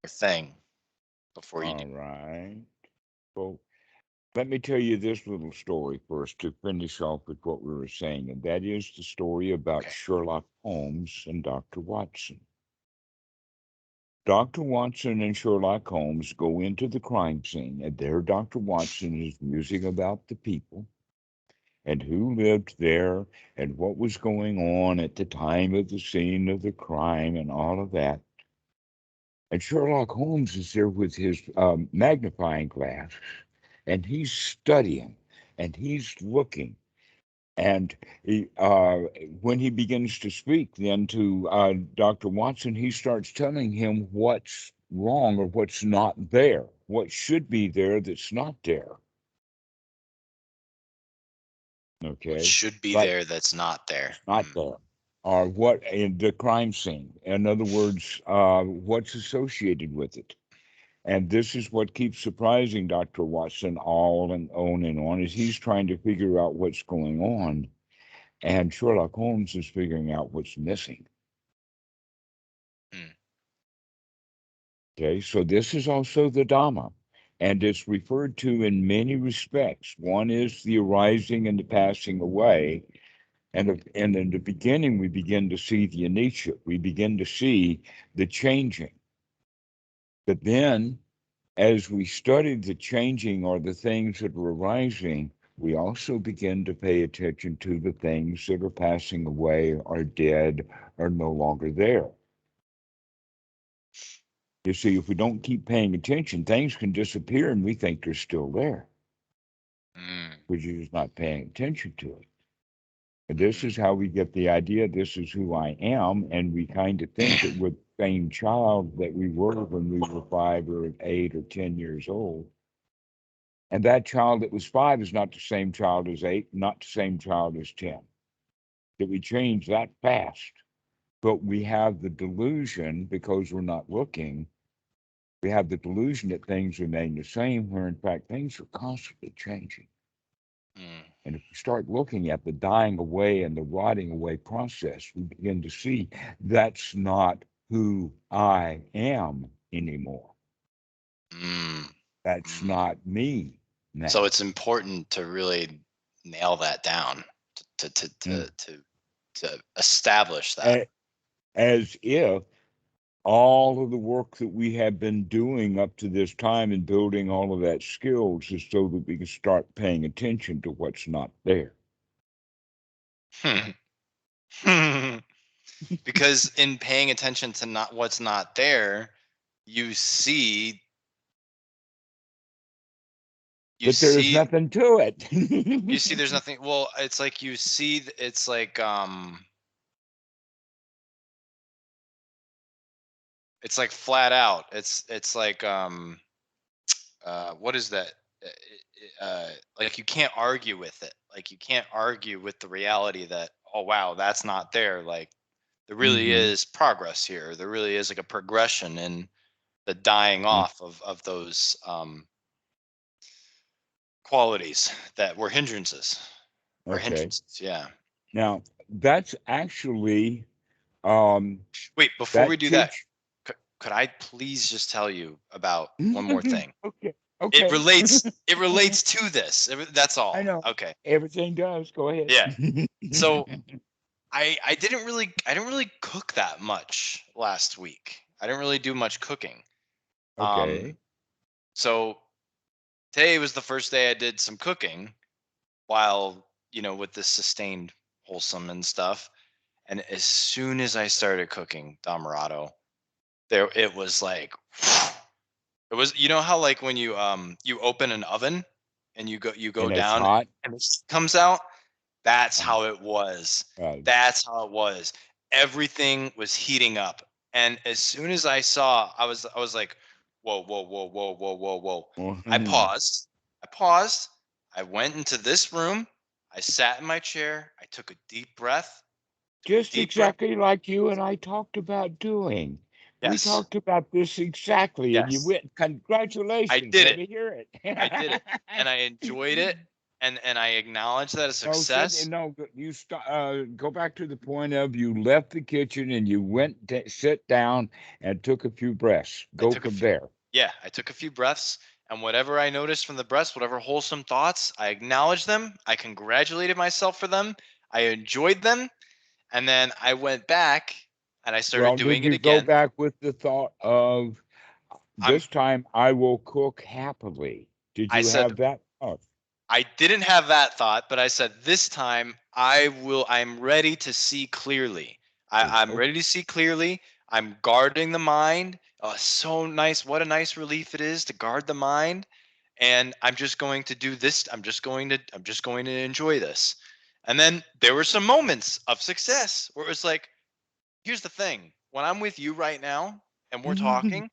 thing before you do. All right. Well, let me tell you this little story first to finish off with what we were saying, and that is the story about Okay. Sherlock Holmes and Dr. Watson. Dr. Watson and Sherlock Holmes go into the crime scene, and there Dr. Watson is musing about the people and who lived there and what was going on at the time of the scene of the crime and all of that. And Sherlock Holmes is there with his magnifying glass, and he's studying and he's looking. And when he begins to speak then to Dr. Watson, he starts telling him what's wrong or what's not there, what should be there that's not there. What Okay. should be Like there that's not there. it's not there. Or what in the crime scene. In other words, what's associated with it. And this is what keeps surprising Dr. Watson all and on is he's trying to figure out what's going on. And Sherlock Holmes is figuring out what's missing. Mm. Okay, so this is also the Dhamma, and it's referred to in many respects. One is the arising and the passing away. And in the beginning, we begin to see the anicca. We begin to see the changing. But then, as we study the changing or the things that are arising, we also begin to pay attention to the things that are passing away, are dead, are no longer there. You see, if we don't keep paying attention, things can disappear and we think they're still there, Mm. which is not paying attention to it. And this Mm. is how we get the idea this is who I am. And we kind of think that we're the same child that we were when we were 5 or 8 or 10 years old. And that child that was 5 is not the same child as 8, not the same child as 10. That we change that fast. But we have the delusion because we're not looking. We have the delusion that things remain the same, where in fact things are constantly changing. Mm. And if we start looking at the dying away and the rotting away process, we begin to see that's not who I am anymore. Mm. That's Mm. not me So now. it's important to really nail that down to to Mm. to to, to establish that. A- As if all of the work that we have been doing up to this time and building all of that skills is so that we can start paying attention to what's not there. Because in paying attention to not what's not there, you see you That there is see nothing to it. you see there's nothing. Well, it's like it's like it's like flat out. It's like what is that? Like you can't argue with it. Like you can't argue with the reality that, oh wow, that's not there. Like there really Hmm. is progress here. There really is like a progression in the dying off of those qualities that were hindrances. Or Okay. hindrances, yeah. Now, that's actually um Wait, before we that do that, teach. could I please just tell you about one more thing? Okay. It Okay. relates to this. That's I all. know. Okay. Everything does. Go ahead. Yeah. So I didn't really cook that much last week. I didn't really do much cooking. Okay. Um so today was the first day I did some cooking while, with this sustained wholesome and stuff. And as soon as I started cooking Dhammarato, there it was like it was, how like when you open an oven and you go And it's down hot. and the heat comes out. That's Uh, how it was. uh, That's how it was. Everything was heating up. And as soon as I was like, whoa, whoa, whoa, whoa, whoa, whoa, whoa. I mhm. paused. I paused. I went into this room. I sat in my chair. I took a deep breath. Took a Just deep breath. exactly like you and I talked about doing. We Yes. talked about this exactly, and you Yes. went, I congratulations. did Let it. me hear I did it. it. And I enjoyed it. and I acknowledge that a No, sit success. and no, you go back to the point of you left the kitchen and you went to sit down and took a few breaths. I Go took a from few there. Yeah, I took a few breaths, and whatever I noticed from the breaths, whatever wholesome thoughts, I acknowledged them. I congratulated myself for them. I enjoyed them, and then I went back and I started Well, did doing it you go again. back with the thought of I'm this time I will cook happily? Did I you said have that thought? I didn't have that thought, but I said this time I'm ready to see clearly. I'm ready Okay. to see clearly. I'm guarding the mind. So nice. What a nice relief it is to guard the mind. And I'm just going to do this. I'm just going to enjoy this. And then there were some moments of success where it was like, here's the thing. When I'm with you right now and we're talking,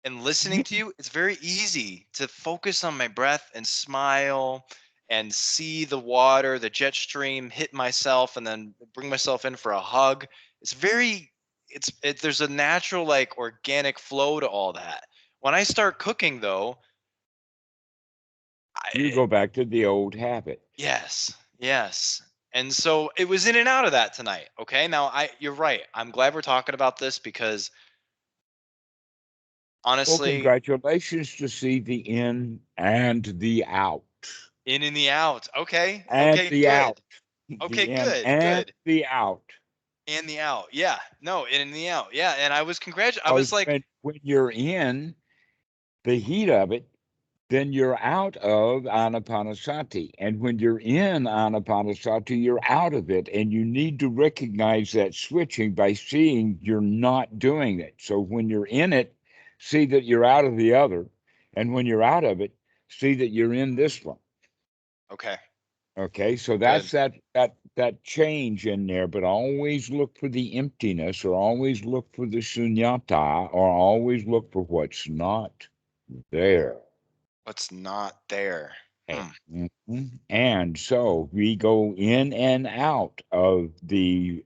and listening to you, it's very easy to focus on my breath and smile and see the water, the jet stream hit myself and then bring myself in for a hug. It's very there's a natural like organic flow to all that. When I start cooking though, You I go back to the old habit. yes, yes. And so it was in and out of that tonight. Okay. Now you're right. I'm glad we're talking about this because Well, honestly, congratulations to see the in and the out. in and the out. Okay. And Okay, the out. good. Okay, The in good, and good. the out. And the out. Yeah. No, in and the out. Yeah. And I was Because like, when you're in the heat of it, then you're out of anapanasati. And when you're in anapanasati, you're out of it. And you need to recognize that switching by seeing you're not doing it. So when you're in it, see that you're out of the other. And when you're out of it, see that you're in this one. okay, Okay, so good. that's that change in there, but always look for the emptiness, or always look for the shunyata, or always look for what's not there. What's not there? Okay. Hmm. And so we go in and out of the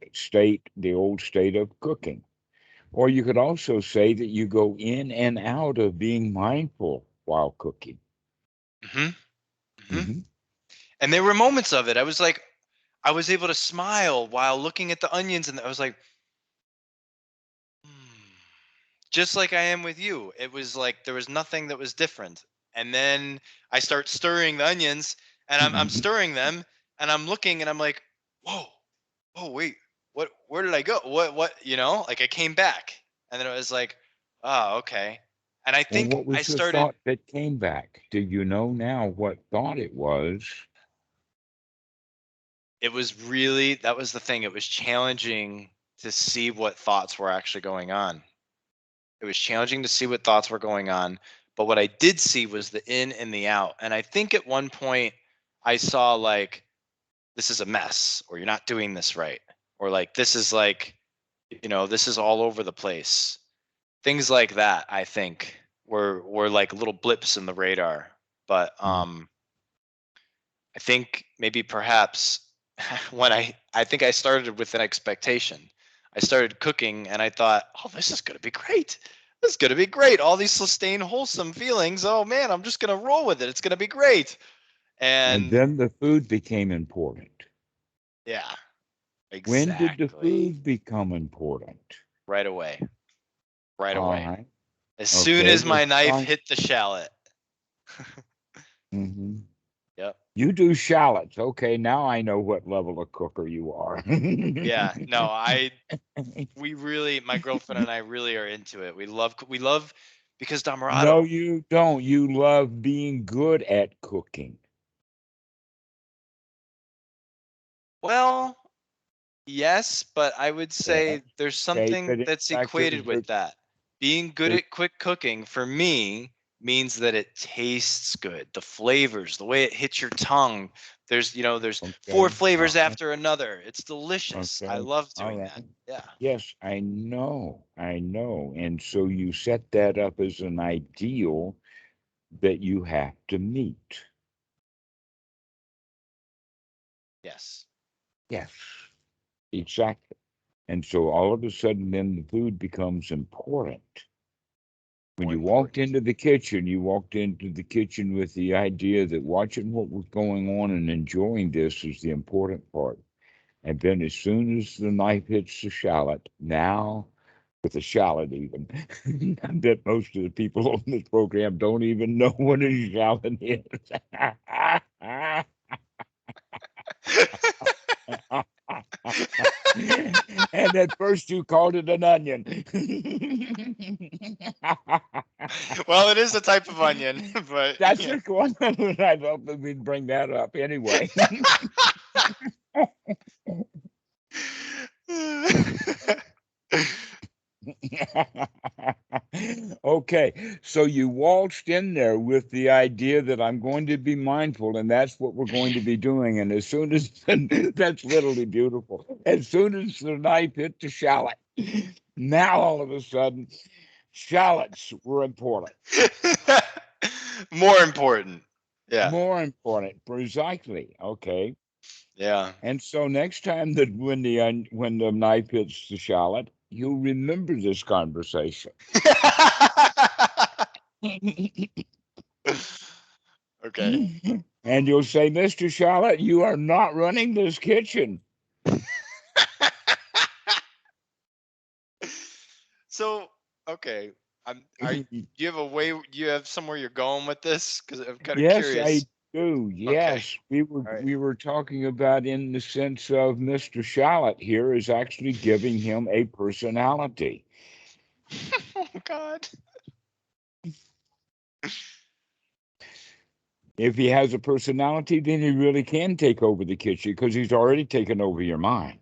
old state of cooking. Or you could also say that you go in and out of being mindful while cooking. Hmm. Hmm. Hmm. And there were moments of it. I was like, I was able to smile while looking at the onions, and I was like, hmm. Just like I am with you. It was like there was nothing that was different. And then I start stirring the onions, and I'm stirring them, and I'm looking, and I'm like, whoa, oh wait, where did I go? Like I came back, and then it was like, oh, okay. And I Well, think what I was the started thought that came back? Do you know now what thought it was? it was really that was the thing. It was challenging to see what thoughts were actually going on. It was challenging to see what thoughts were going on, but what I did see was the in and the out. And I think at one point I saw like this is a mess, or you're not doing this right, or like this is like, this is all over the place. Things like that, I think, were like little blips in the radar. But Mm. I think maybe perhaps I think I started with an expectation. I started cooking and I thought, oh, this is gonna be great. This is gonna be great. All these sustained wholesome feelings. Oh man, I'm just gonna roll with it. It's gonna be great. And And then the food became important. yeah, When did the exactly. food become important? Right away. Right All away. right. As soon Okay. as Well, my knife fine. hit the shallot. Hmm. Yep. You do shallots. Okay. Now I know what level of cooker you are. Yeah. No, we really, my girlfriend and I really are into it. We love because No, Dhammarato. you don't. You love being good at cooking. Well, yes, but I would Yeah. say there's Okay. something But in that's fact, equated with that. Being good there's at quick cooking for me means that it tastes good. The flavors, the way it hits your tongue. There's four okay. flavors All right. after another. It's delicious. I Okay. love All doing that. right. Yeah. Yes, I know. I know. And so you set that up as an ideal that you have to meet. Yes. Yes, exactly. And so all of a sudden, then the food becomes important. When More you walked important. into the kitchen, you walked into the kitchen with the idea that watching what was going on and enjoying this is the important part. And then as soon as the knife hits the shallot, now with the shallot even, I bet most of the people on this program don't even know what a shallot is. And at first you called it an onion. Well, it is a type of onion, but That's yeah. just one. I thought that we'd bring that up anyway. Okay, so you waltzed in there with the idea that I'm going to be mindful, and that's what we're going to be doing. And as soon as that's literally beautiful, as soon as the knife hit the shallot, now all of a sudden, shallots were important, More important. Yeah. more important, precisely. Okay, Yeah. and so next time that when the knife hits the shallot, you'll remember this conversation. Okay. And you'll say, Mr. Shallot, you are not running this kitchen. So, okay. Do you have a way, do you have somewhere you're going with this? Because I'm kind of Yes, I curious. do. Okay. Yes, we were All right. we were talking about in the sense of Mr. Shallot here is actually giving him a personality. Oh, God. If he has a personality, then he really can take over the kitchen because he's already taken over your mind.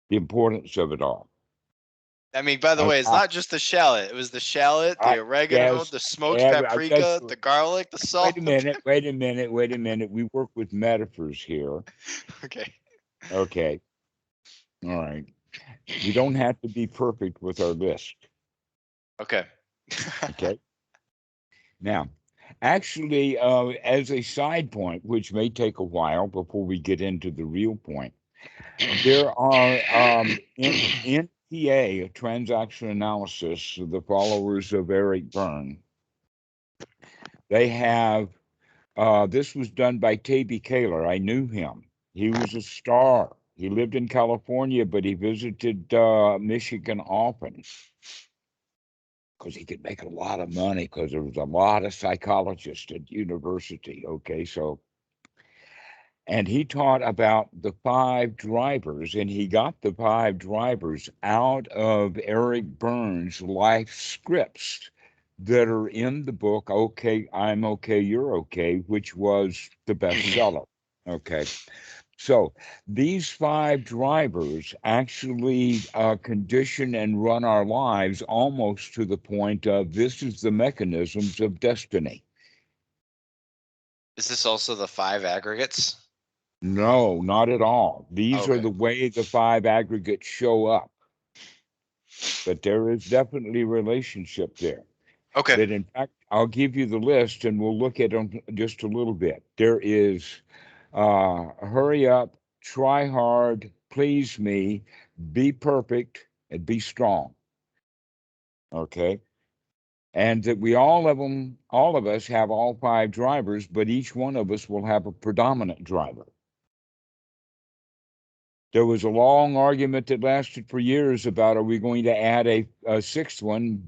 The importance of it all. I mean, by the I, way, it's I, not just the shallot. It was the shallot, the I oregano, yes, the smoked that's paprika, the garlic, the wait a salt. minute, wait a minute, wait a minute. We work with metaphors here. Okay. Okay. All right. We don't have to be perfect with our list. Okay. Okay. Now, actually, as a side point, which may take a while before we get into the real point, there are in NPA, transaction analysis, the followers of Eric Berne, they have, this was done by Tabby Kaler. I knew him. He was a star. He lived in California, but he visited Michigan often, because he could make a lot of money because there was a lot of psychologists at university. Okay, so and he taught about the five drivers, and he got the five drivers out of Eric Berne's life scripts that are in the book Okay, I'm Okay, You're Okay, which was the bestseller. Okay, so these five drivers actually condition and run our lives almost to the point of this is the mechanisms of destiny. Is this also the 5 aggregates? No, not at all. These are Okay. the way the five aggregates show up, but there is definitely relationship there. Okay. That in fact, I'll give you the list and we'll look at them just a little bit. There is hurry up, try hard, please me, be perfect, and be strong. Okay. And that we all of them, all of us have all five drivers, but each one of us will have a predominant driver. There was a long argument that lasted for years about are we going to add a sixth one?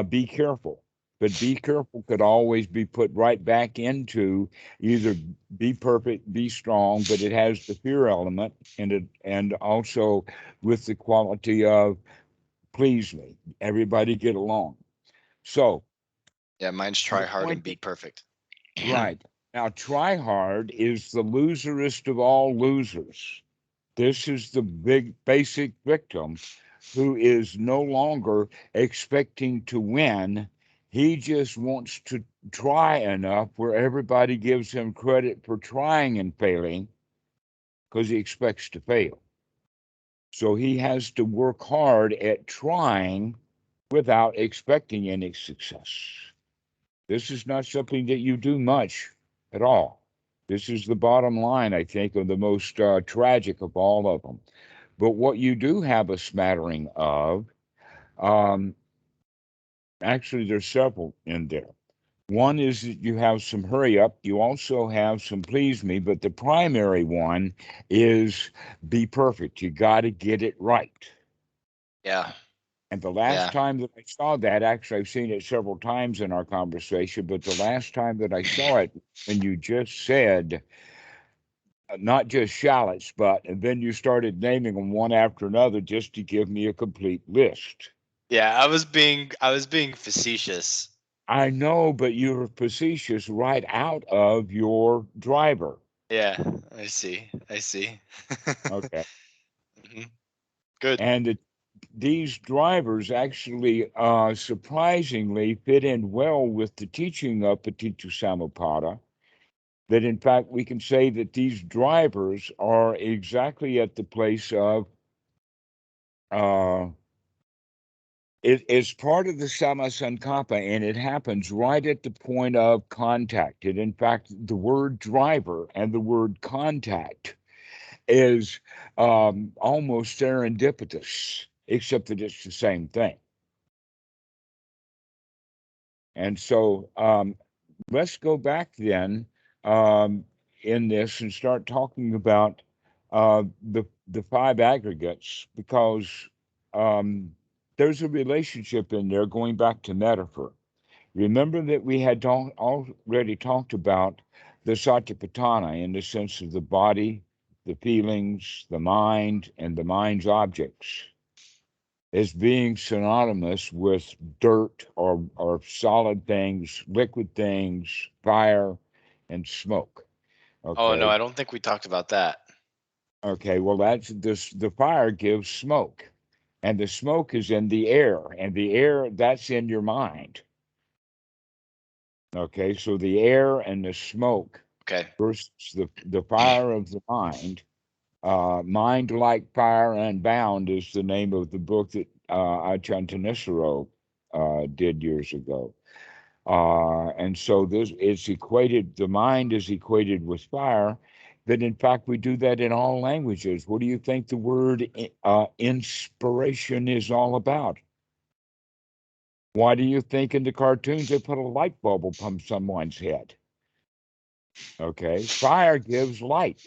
Be careful. But be careful could always be put right back into either be perfect, be strong, but it has the fear element in it, and also with the quality of please me, everybody get along. So Yeah, mine's try the hard and point be perfect. right now, try hard is the loserest of all losers. This is the big basic victim who is no longer expecting to win. He just wants to try enough where everybody gives him credit for trying and failing because he expects to fail. So he has to work hard at trying without expecting any success. This is not something that you do much at all. This is the bottom line, I think, of the most tragic of all of them. But what you do have a smattering of, um, Actually, there's several in there. One is that you have some hurry up. You also have some please me, but the primary one is be perfect. You got to get it right. Yeah. And the last Yeah. time that I saw that, actually, I've seen it several times in our conversation, but the last time that I saw it, when you just said, not just shallots, but, and then you started naming them one after another just to give me a complete list. Yeah, I was being facetious. I know, but you're facetious right out of your driver. Yeah, I see. I see. Okay. Mhm. Good. And these drivers actually surprisingly fit in well with the teaching of Paticca Samuppada. That in fact, we can say that these drivers are exactly at the place of uh, it is part of the Samasankappa, and it happens right at the point of contact. And in fact, the word driver and the word contact is almost serendipitous, except that it's the same thing. And so let's go back then in this and start talking about the five aggregates because um, there's a relationship in there going back to metaphor. Remember that we had already talked about the satipatthana in the sense of the body, the feelings, the mind, and the mind's objects as being synonymous with dirt or solid things, liquid things, fire, and smoke. Oh no, Okay. I don't think we talked about that. Okay. Well, that's this. The fire gives smoke, and the smoke is in the air, and the air that's in your mind. Okay. So the air and the smoke Okay. versus the fire of the mind. Mind Like Fire Unbound is the name of the book that Ajahn Tanisaro did years ago. And so this it's equated, the mind is equated with fire, that in fact we do that in all languages. What do you think the word inspiration is all about? Why do you think in the cartoons they put a light bulb upon someone's head? Okay, fire gives light.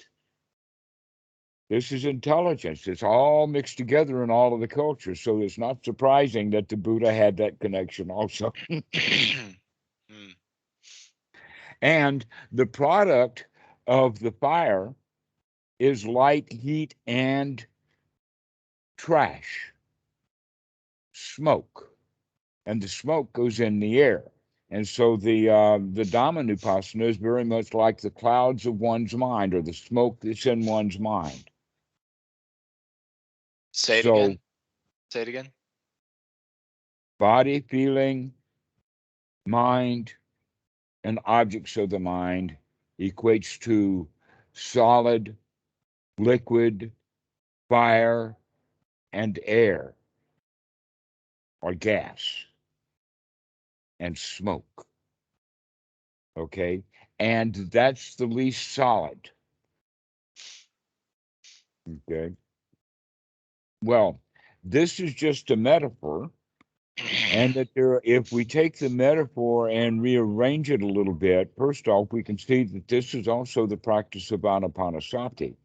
This is intelligence. It's all mixed together in all of the cultures. So it's not surprising that the Buddha had that connection also. Hmm. And the product of the fire is light, heat, and trash, smoke. And the smoke goes in the air. And so the Dhammanupassana is very much like the clouds of one's mind or the smoke that's in one's mind. Say it So again. Say it again. body, feeling, mind, and objects of the mind equates to solid, liquid, fire, and air, or gas, and smoke. Okay. And that's the least solid. Okay. Well, this is just a metaphor. And that there, if we take the metaphor and rearrange it a little bit, first off, we can see that this is also the practice of anapanasati,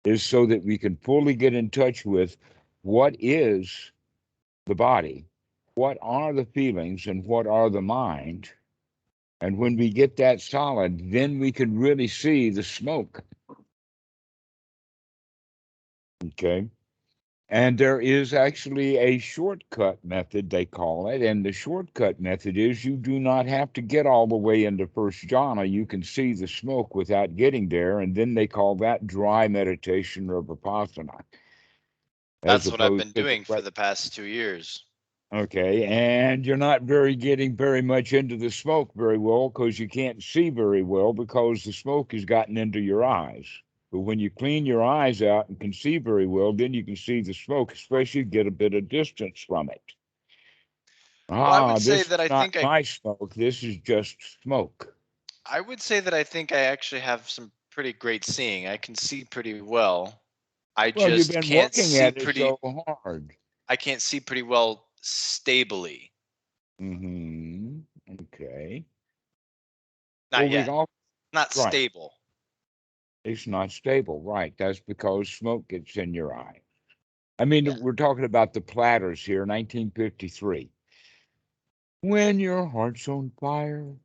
is so that we can fully get in touch with what is the body, what are the feelings, and what are the mind. And when we get that solid, then we can really see the smoke. Okay. And there is actually a shortcut method, they call it. And the shortcut method is you do not have to get all the way into first jhana. You can see the smoke without getting there. And then they call that dry meditation or vipassana, as That's what I've opposed been to the doing for wet. the past 2 years. Okay. And you're not getting very much into the smoke very well because you can't see very well because the smoke has gotten into your eyes. But when you clean your eyes out and can see very well, then you can see the smoke, especially get a bit of distance from it. Well, I would say This that is I not think I my smoke. This is just smoke. I would say that I think I actually have some pretty great seeing. I can see pretty well. I Well, you've just been can't working see at it pretty so hard. I can't see pretty well stably. Mm-hmm. Okay. Not Well, we yet. all Not right. stable. It's not stable, right? That's because smoke gets in your eye. I mean, Yeah. we're talking about the Platters here, 1953. When your heart's on fire,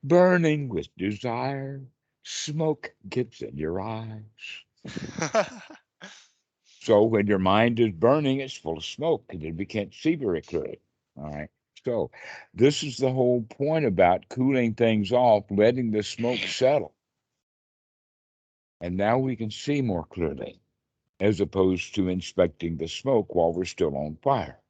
burning with desire, smoke gets in your eyes. So when your mind is burning, it's full of smoke, and then we can't see very clearly. All right. So this is the whole point about cooling things off, letting the smoke settle. And now we can see more clearly, as opposed to inspecting the smoke while we're still on fire.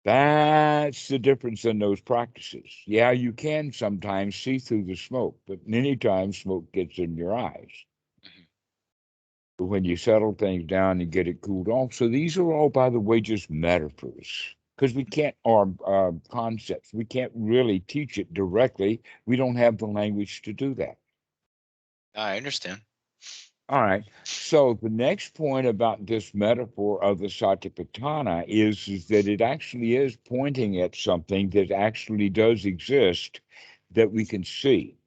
That's the difference in those practices. Yeah, you can sometimes see through the smoke, but many times smoke gets in your eyes. Mhm. But when you settle things down and get it cooled off, so these are all, by the way, just metaphors because we can't, or concepts, we can't really teach it directly. We don't have the language to do that. I understand. All right. So the next point about this metaphor of the Satipatthana is that it actually is pointing at something that actually does exist that we can see.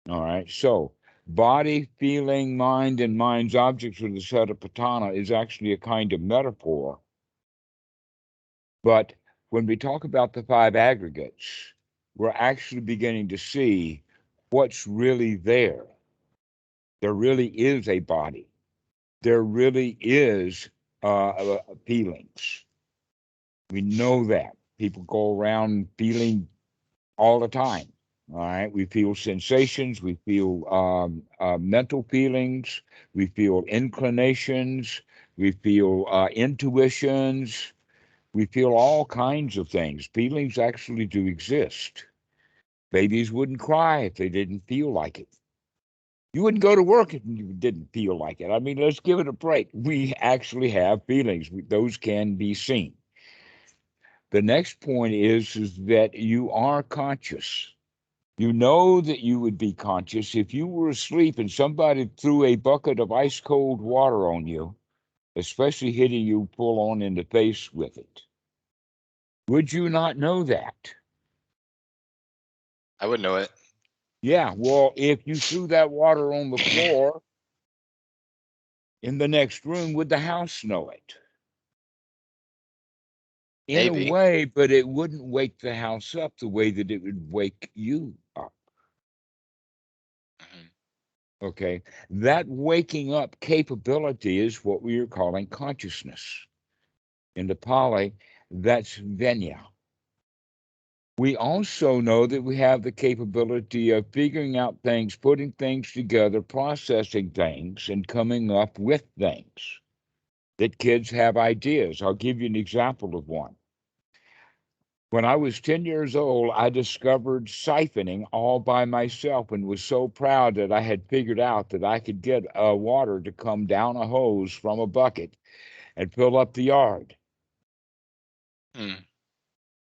All right. So body, feeling, mind, and mind's objects of the Satipatthana is actually a kind of metaphor. But when we talk about the five aggregates, we're actually beginning to see what's really there. There really is a body. There really is feelings. We know that. People go around feeling all the time. All right. We feel sensations. We feel mental feelings. We feel inclinations. We feel intuitions. We feel all kinds of things. Feelings actually do exist. Babies wouldn't cry if they didn't feel like it. You wouldn't go to work if you didn't feel like it. I mean, let's give it a break. We actually have feelings. Those can be seen. The next point is that you are conscious. You know that you would be conscious if you were asleep and somebody threw a bucket of ice cold water on you, especially hitting you full on in the face with it. Would you not know that? I would know it. Yeah, well, if you threw that water on the floor in the next room, would the house know it? In a Maybe. way, but it wouldn't wake the house up the way that it would wake you up. Mhm. Okay. That waking up capability is what we are calling consciousness. In the Pali, that's Venya. We also know that we have the capability of figuring out things, putting things together, processing things, and coming up with things. That kids have ideas. I'll give you an example of one. When I was 10 years old, I discovered siphoning all by myself and was so proud that I had figured out that I could get water to come down a hose from a bucket and fill up the yard. Hmm.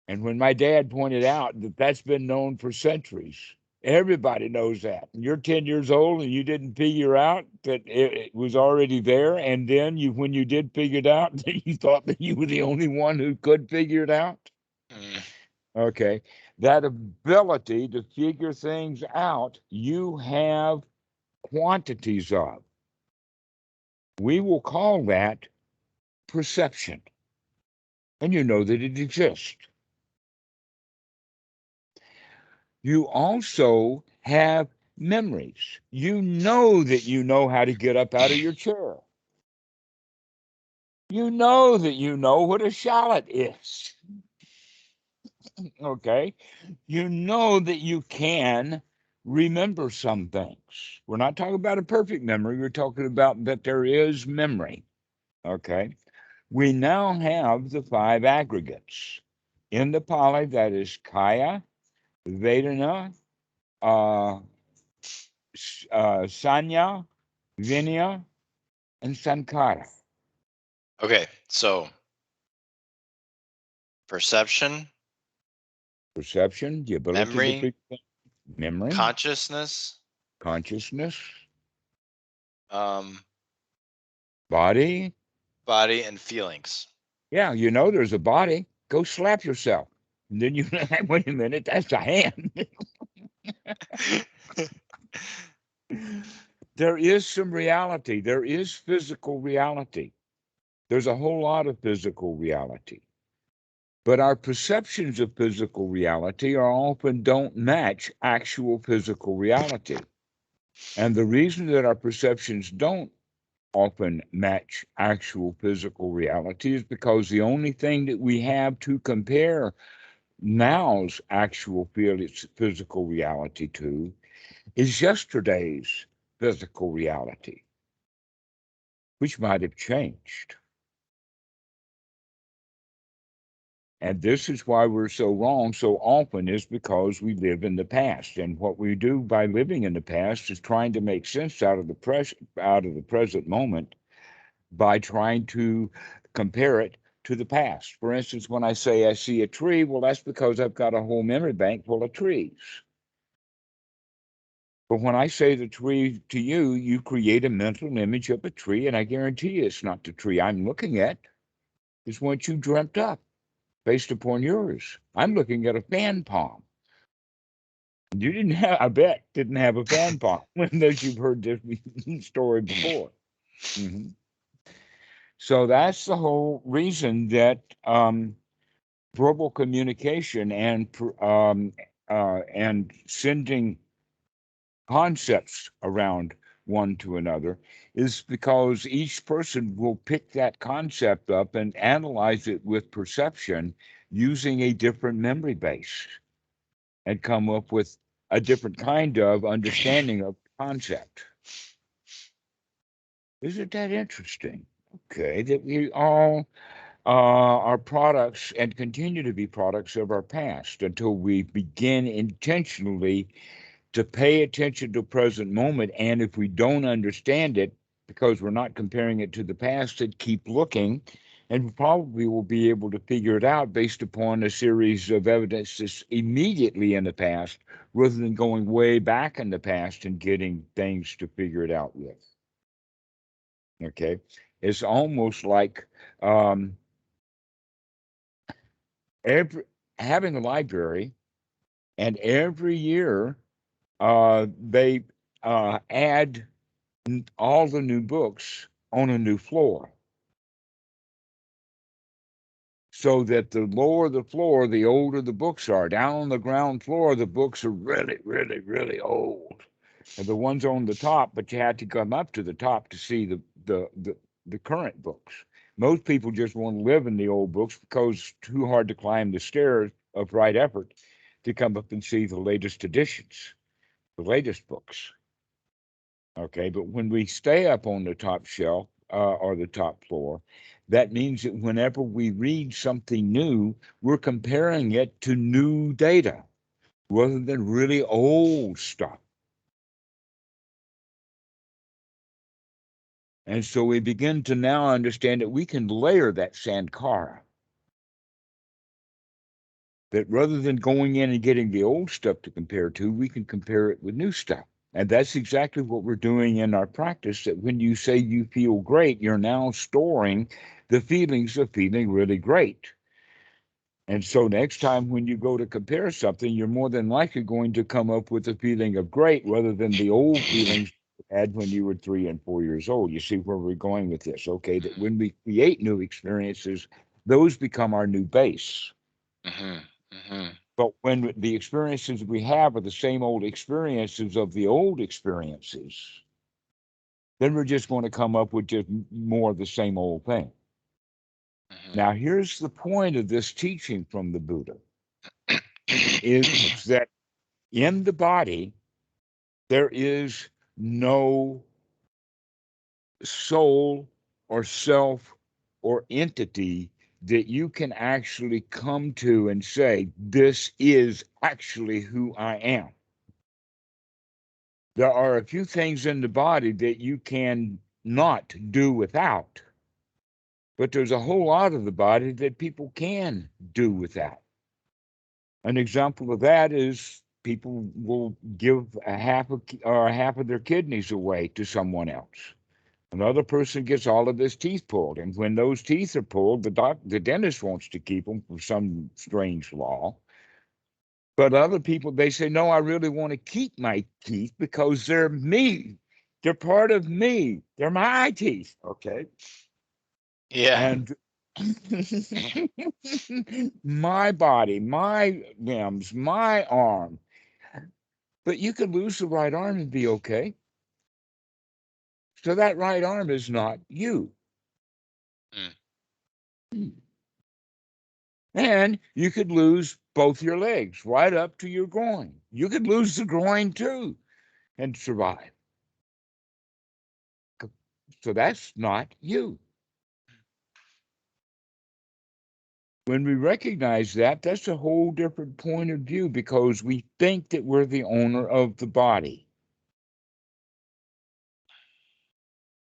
And when my dad pointed out that that's been known for centuries, everybody knows that. And you're 10 years old and you didn't figure out that it was already there. And then when you did figure it out, you thought that you were the only one who could figure it out. Hmm. Okay. That ability to figure things out, you have quantities of. We will call that perception. And you know that it exists. You also have memories. You know that you know how to get up out of your chair. You know that you know what a shallot is. Okay. You know that you can remember some things. We're not talking about a perfect memory. We're talking about that there is memory. Okay. We now have the five aggregates. In the Pali, that is Kaya, Vedana, uh, Sanya, Vinaya, and Sankara. Okay, so perception, Perception, the ability to memory, figure memory, consciousness, consciousness, um, body, body, and feelings. Yeah, you know there's a body. Go slap yourself. And then you wait a minute, that's a hand. There is some reality. There is physical reality. There's a whole lot of physical reality. But our perceptions of physical reality are often don't match actual physical reality. And the reason that our perceptions don't often match actual physical reality is because the only thing that we have to compare now's actual physical reality to is yesterday's physical reality, which might have changed. And this is why we're so wrong so often, is because we live in the past. And what we do by living in the past is trying to make sense out of the present moment by trying to compare it to the past. For instance, when I say I see a tree, well, that's because I've got a whole memory bank full of trees. But when I say the tree to you, you create a mental image of a tree, and I guarantee you it's not the tree I'm looking at. It's what you dreamt up based upon yours. I'm looking at a fan palm. You didn't have, I bet, didn't have a fan palm, unless you've heard this story before. Hmm. So that's the whole reason that verbal communication and sending concepts around one to another is because each person will pick that concept up and analyze it with perception using a different memory base and come up with a different kind of understanding of the concept. Isn't that interesting? Okay, that we all are products and continue to be products of our past until we begin intentionally to pay attention to present moment. And if we don't understand it, because we're not comparing it to the past, and keep looking, and we probably will be able to figure it out based upon a series of evidences immediately in the past, rather than going way back in the past and getting things to figure it out with. Okay, it's almost like um, every having a library, and every year they add all the new books on a new floor, so that the lower the floor, the older the books are. Down on the ground floor, the books are really, really, really old. And the ones on the top, but you had to come up to the top to see the current books. Most people just want to live in the old books because it's too hard to climb the stairs of right effort to come up and see the latest editions, the latest books. Okay, but when we stay up on the top shelf or the top floor, that means that whenever we read something new, we're comparing it to new data rather than really old stuff. And so we begin to now understand that we can layer that sankara, that rather than going in and getting the old stuff to compare to, we can compare it with new stuff. And that's exactly what we're doing in our practice. That when you say you feel great, you're now storing the feelings of feeling really great. And so next time when you go to compare something, you're more than likely going to come up with a feeling of great rather than the old feelings you had when you were 3 and 4 years old. You see where we're going with this, okay? That when we create new experiences, those become our new base. Hmm. Hmm. But when the experiences we have are the same old experiences of the old experiences, then we're just going to come up with just more of the same old thing. Hmm. Now, here's the point of this teaching from the Buddha is that in the body, there is no soul or self or entity that you can actually come to and say, this is actually who I am. There are a few things in the body that you can not do without, but there's a whole lot of the body that people can do without. An example of that is people will give a half of their kidneys away to someone else. Another person gets all of his teeth pulled, and when those teeth are pulled, the dentist wants to keep them for some strange law. But other people, they say, no, I really want to keep my teeth because they're me. They're part of me. They're my teeth. Okay. Yeah. And my body, my limbs, my arm. But you could lose the right arm and be okay. So that right arm is not you. Mm. And you could lose both your legs right up to your groin. You could lose the groin too and survive. So that's not you. When we recognize that, that's a whole different point of view because we think that we're the owner of the body.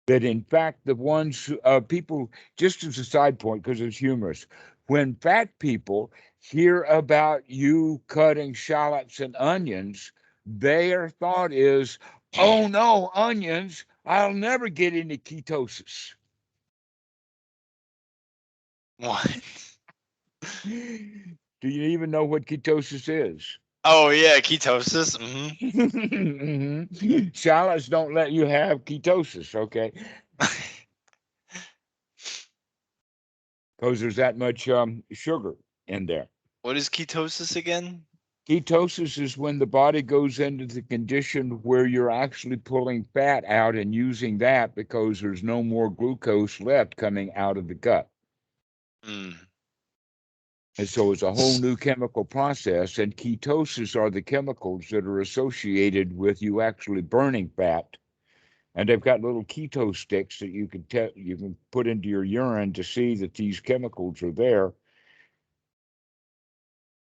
That in fact, the ones people, just as a side point, because it's humorous, when fat people hear about you cutting shallots and onions, their thought is, oh no, onions, I'll never get into ketosis. What? Do you even know what ketosis is? Oh yeah, ketosis. Hmm. Mhm. Shallots don't let you have ketosis, okay? Because there's that much sugar in there. What is ketosis again? Ketosis is when the body goes into the condition where you're actually pulling fat out and using that because there's no more glucose left coming out of the gut. Mm. And so it's a whole S- new chemical process, and ketosis are the chemicals that are associated with you actually burning fat. And they've got little keto sticks that you can put into your urine to see that these chemicals are there.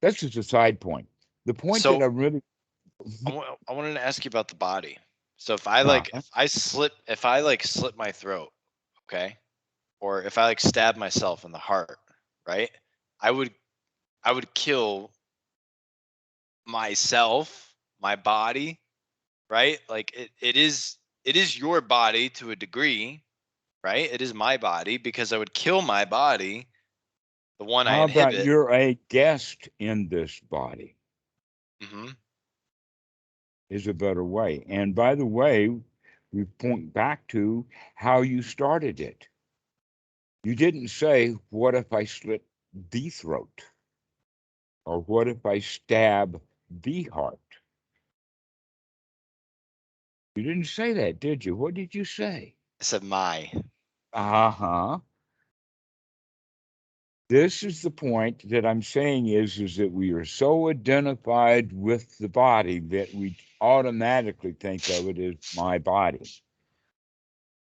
That's just a side point. The point that So I really I wanted to ask you about the body. So if I like uh, if I like slit my throat, okay, or if I like stab myself in the heart, right? I would I would kill myself, my body, right? Like it is your body to a degree, right? It is my body because I would kill my body, the one I how about inhibit. you're a guest in this body Hmm. is a better way. And by the way, we point back to how you started it. You didn't say, what if I slit the throat? Or what if I stab the heart? You didn't say that, did you? What did you say? I said my. Uh-huh. This is the point that I'm saying is that we are so identified with the body that we automatically think of it as my body.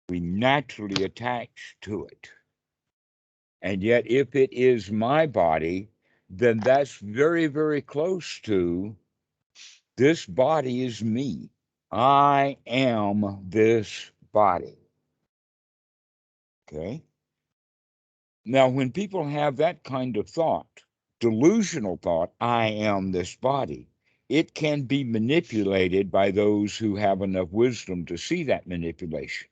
We naturally attach to it. And yet, if it is my body, then that's very, very close to this body is me. I am this body. Okay. Now, when people have that kind of thought, delusional thought, I am this body, it can be manipulated by those who have enough wisdom to see that manipulation.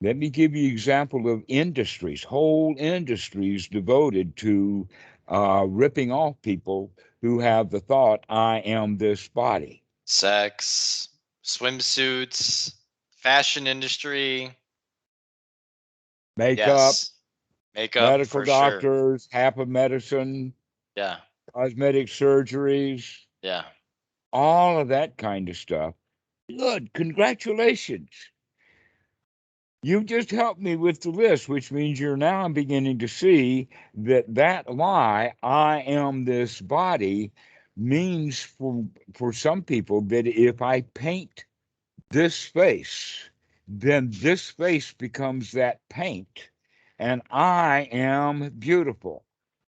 Let me give you an example of industries, whole industries devoted to ripping off people who have the thought, I am this body. Sex, swimsuits, fashion industry. Makeup, Yes. Makeup medical for sure. doctors, half of medicine, Yeah. cosmetic surgeries, Yeah. all of that kind of stuff. Good. Congratulations. You just helped me with the list, which means you're now beginning to see that that lie, I am this body, means for some people that if I paint this face, then this face becomes that paint, and I am beautiful.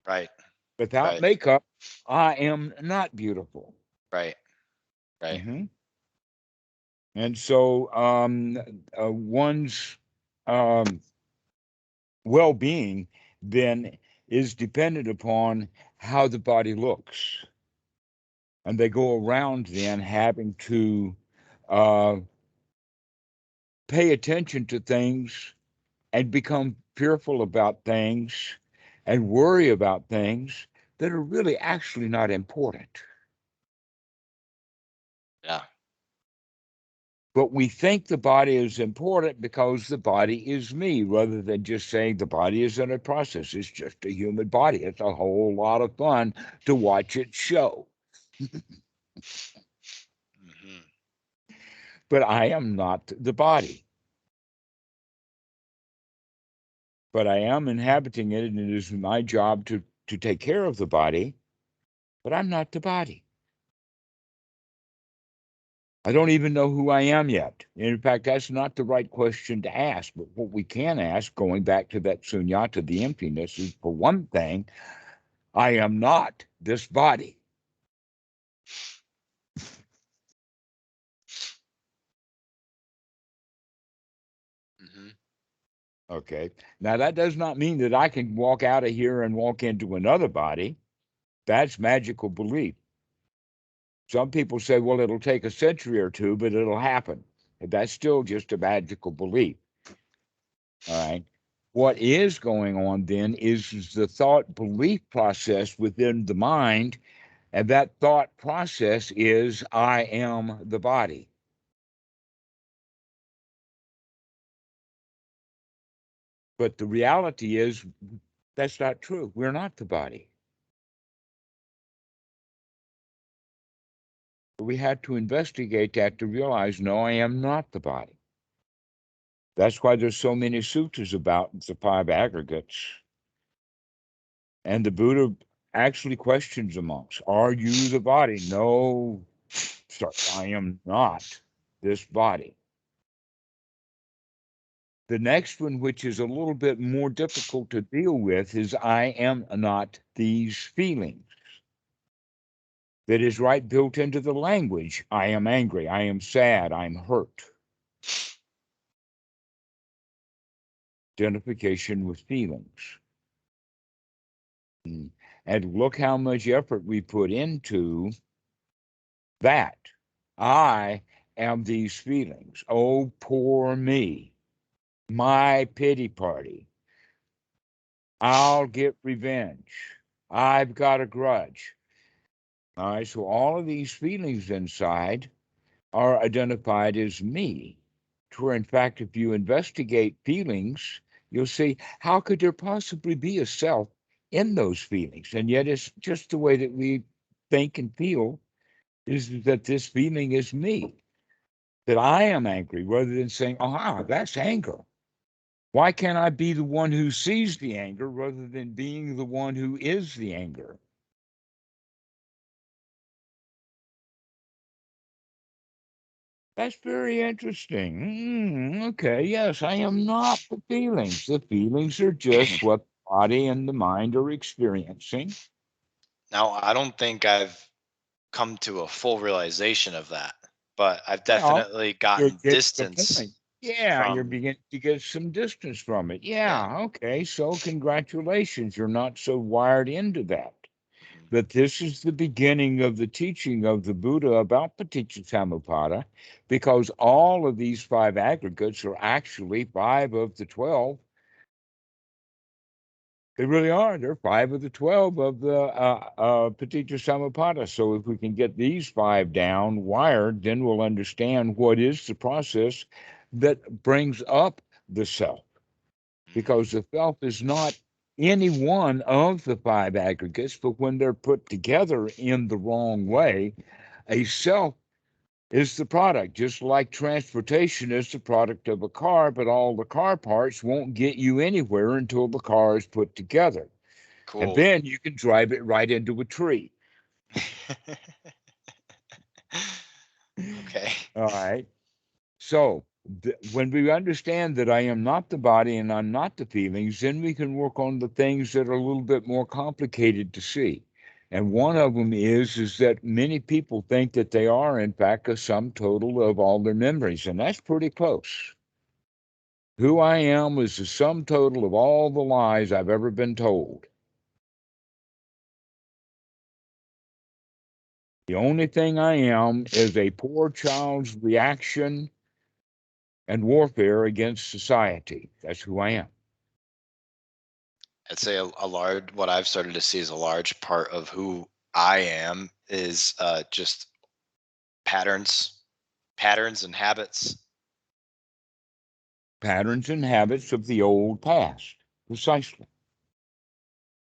Right. Without Right. makeup, I am not beautiful. Right. Right. Mhm. And so one's um, well being then is dependent upon how the body looks. And they go around then having to uh, pay attention to things and become fearful about things and worry about things that are really actually not important. Yeah. But we think the body is important because the body is me, rather than just saying the body is in a process. It's just a human body. It's a whole lot of fun to watch it show. Hmm. But I am not the body. But I am inhabiting it, and it is my job to take care of the body, but I'm not the body. I don't even know who I am yet. In fact, that's not the right question to ask. But what we can ask, going back to that sunyata, the emptiness, is for one thing, I am not this body. Hmm. Okay. Now, that does not mean that I can walk out of here and walk into another body. That's magical belief. Some people say, well, it'll take a century or two, but it'll happen. That's still just a magical belief. All right. What is going on then is the thought belief process within the mind. And that thought process is, I am the body. But the reality is, that's not true. We're not the body. We had to investigate that to realize, no, I am not the body. That's why there's so many sutras about the five aggregates. And the Buddha actually questions the monks, are you the body? No, sir, I am not this body. The next one, which is a little bit more difficult to deal with, is I am not these feelings. That is right built into the language. I am angry, I am sad, I'm hurt. Identification with feelings. And look how much effort we put into that. I am these feelings. Oh, poor me. My pity party. I'll get revenge. I've got a grudge. All right, so all of these feelings inside are identified as me. To where, in fact, if you investigate feelings, you'll see how could there possibly be a self in those feelings? And yet it's just the way that we think and feel is that this feeling is me, that I am angry, rather than saying, aha, that's anger. Why can't I be the one who sees the anger rather than being the one who is the anger? That's very interesting. Okay, yes, I am not the feelings. The feelings are just what the body and the mind are experiencing. Now, I don't think I've come to a full realization of that, but I've Well, definitely you're gotten getting the distance point. Yeah, you're from, beginning to get some distance from it. yeah. Yeah, okay, so congratulations. You're not so wired into that. Mhm. But this is the beginning of the teaching of the Buddha about Paticca because all of these five aggregates are actually five of the 12. They really are. They're five of the 12 of the Paticca. So if we can get these five down wired, then we'll understand what is the process that brings up the self. Because Mhm. the self is not any one of the five aggregates, but when they're put together in the wrong way, a self is the product, just like transportation is the product of a car, but all the car parts won't get you anywhere until the car is put together. And Cool. then you can drive it right into a tree. Okay. All right. So when we understand that I am not the body and I'm not the feelings, then we can work on the things that are a little bit more complicated to see. And one of them is that many people think that they are, in fact, a sum total of all their memories, and that's pretty close. Who I am is the sum total of all the lies I've ever been told. The only thing I am is a poor child's reaction and warfare against society. That's who I am. I'd say a large, what I've started to see as a large part of who I am is just patterns, patterns and habits. Patterns and habits of the old past, precisely.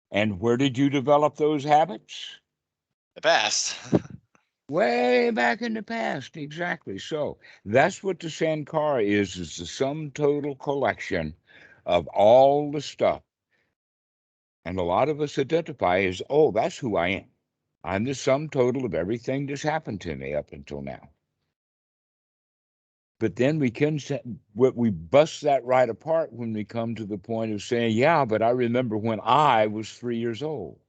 And where did you develop those habits? The past. Way back in the past, exactly. So that's what the Sankara is the sum total collection of all the stuff. And a lot of us identify as, oh, that's who I am. I'm the sum total of everything that's happened to me up until now. But then we bust that right apart when we come to the point of saying, yeah, but I remember when I was 3 years old,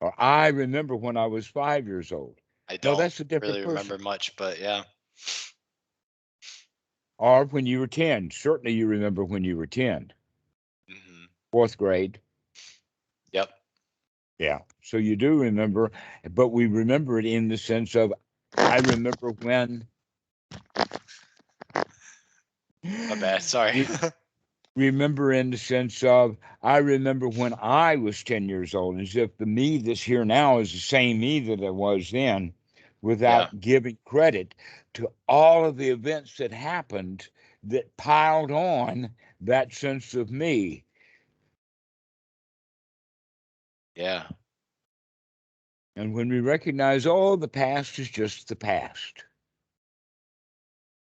or I remember when I was 5 years old. I No, don't that's a different really remember person. much, but yeah. Or when you were 10. Certainly you remember when you were 10, Hmm. fourth grade. Yep. Yeah. So you do remember, but we remember it in the sense of, I remember when. My bad. Sorry. Remember in the sense of, I remember when I was 10 years old, as if the me that's here now is the same me that I was then, Yeah. without giving credit to all of the events that happened that piled on that sense of me. Yeah. And when we recognize, oh, the past is just the past.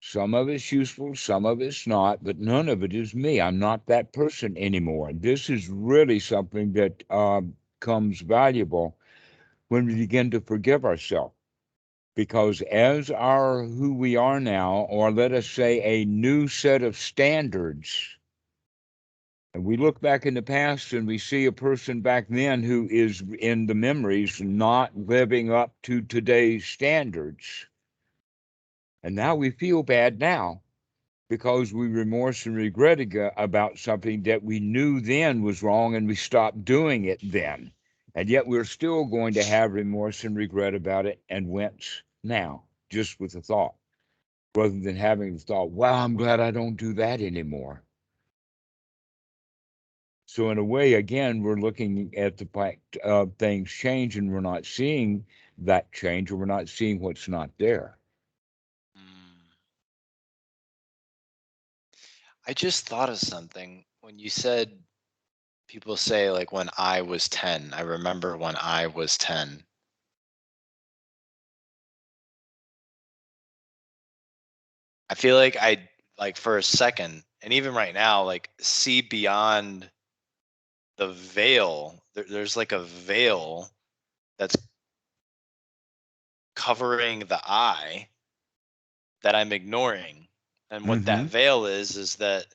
Some of it's useful, some of it's not, but none of it is me. I'm not that person anymore. This is really something that comes valuable when we begin to forgive ourselves. Because as our who we are now, or let us say a new set of standards, and we look back in the past and we see a person back then who is in the memories not living up to today's standards. And now we feel bad now because we remorse and regret about something that we knew then was wrong and we stopped doing it then. And yet we're still going to have remorse and regret about it and wince now, just with the thought, rather than having the thought, wow, I'm glad I don't do that anymore. So, in a way, again, we're looking at the fact of things change and we're not seeing that change, or we're not seeing what's not there. Mm. I just thought of something when you said people say, like, when I was 10. I remember when I was 10. I feel like I, like, for a second, and even right now, like, see beyond the veil. There's like a veil that's covering the eye that I'm ignoring. And what that Mm-hmm. veil is that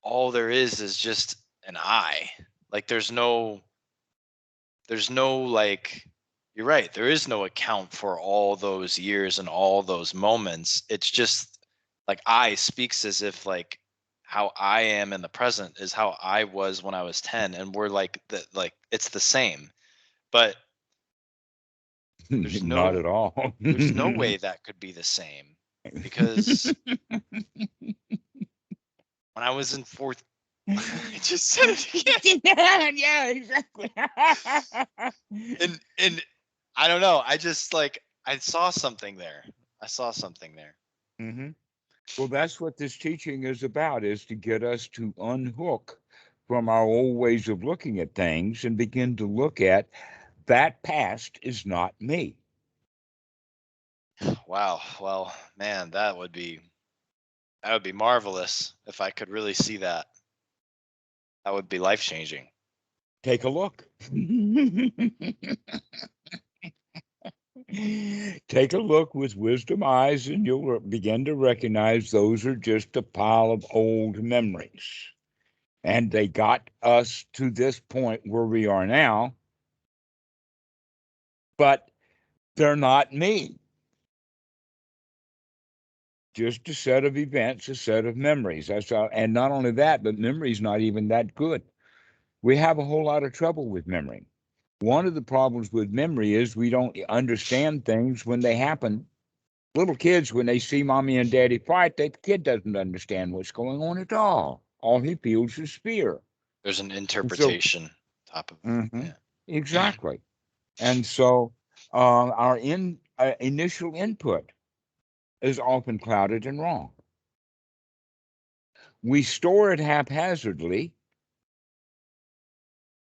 all there is just an eye. Like, there's no like, you're right, there is no account for all those years and all those moments. It's just like I speaks as if, like, how I am in the present is how I was when I was 10, and we're like the, like, it's the same. But there's Not at no all. there's no way that could be the same, because when I was in fourth, I just said it again. Yeah, exactly. And I don't know. I just, like, I saw something there. I saw something there. Hmm. Well, that's what this teaching is about, is to get us to unhook from our old ways of looking at things and begin to look at that past is not me. Wow. Well, man, that would be marvelous if I could really see that. That would be life changing. Take a look. Take a look with wisdom eyes, and you'll begin to recognize those are just a pile of old memories. And they got us to this point where we are now, but they're not me. Just a set of events, a set of memories. That's all. And not only that, but memory's not even that good. We have a whole lot of trouble with memory. One of the problems with memory is we don't understand things when they happen. Little kids, when they see mommy and daddy fight, that kid doesn't understand what's going on at all. All he feels is fear. There's an And so, interpretation top of mhm, yeah. exactly. And so, our initial input is often clouded and wrong. We store it haphazardly,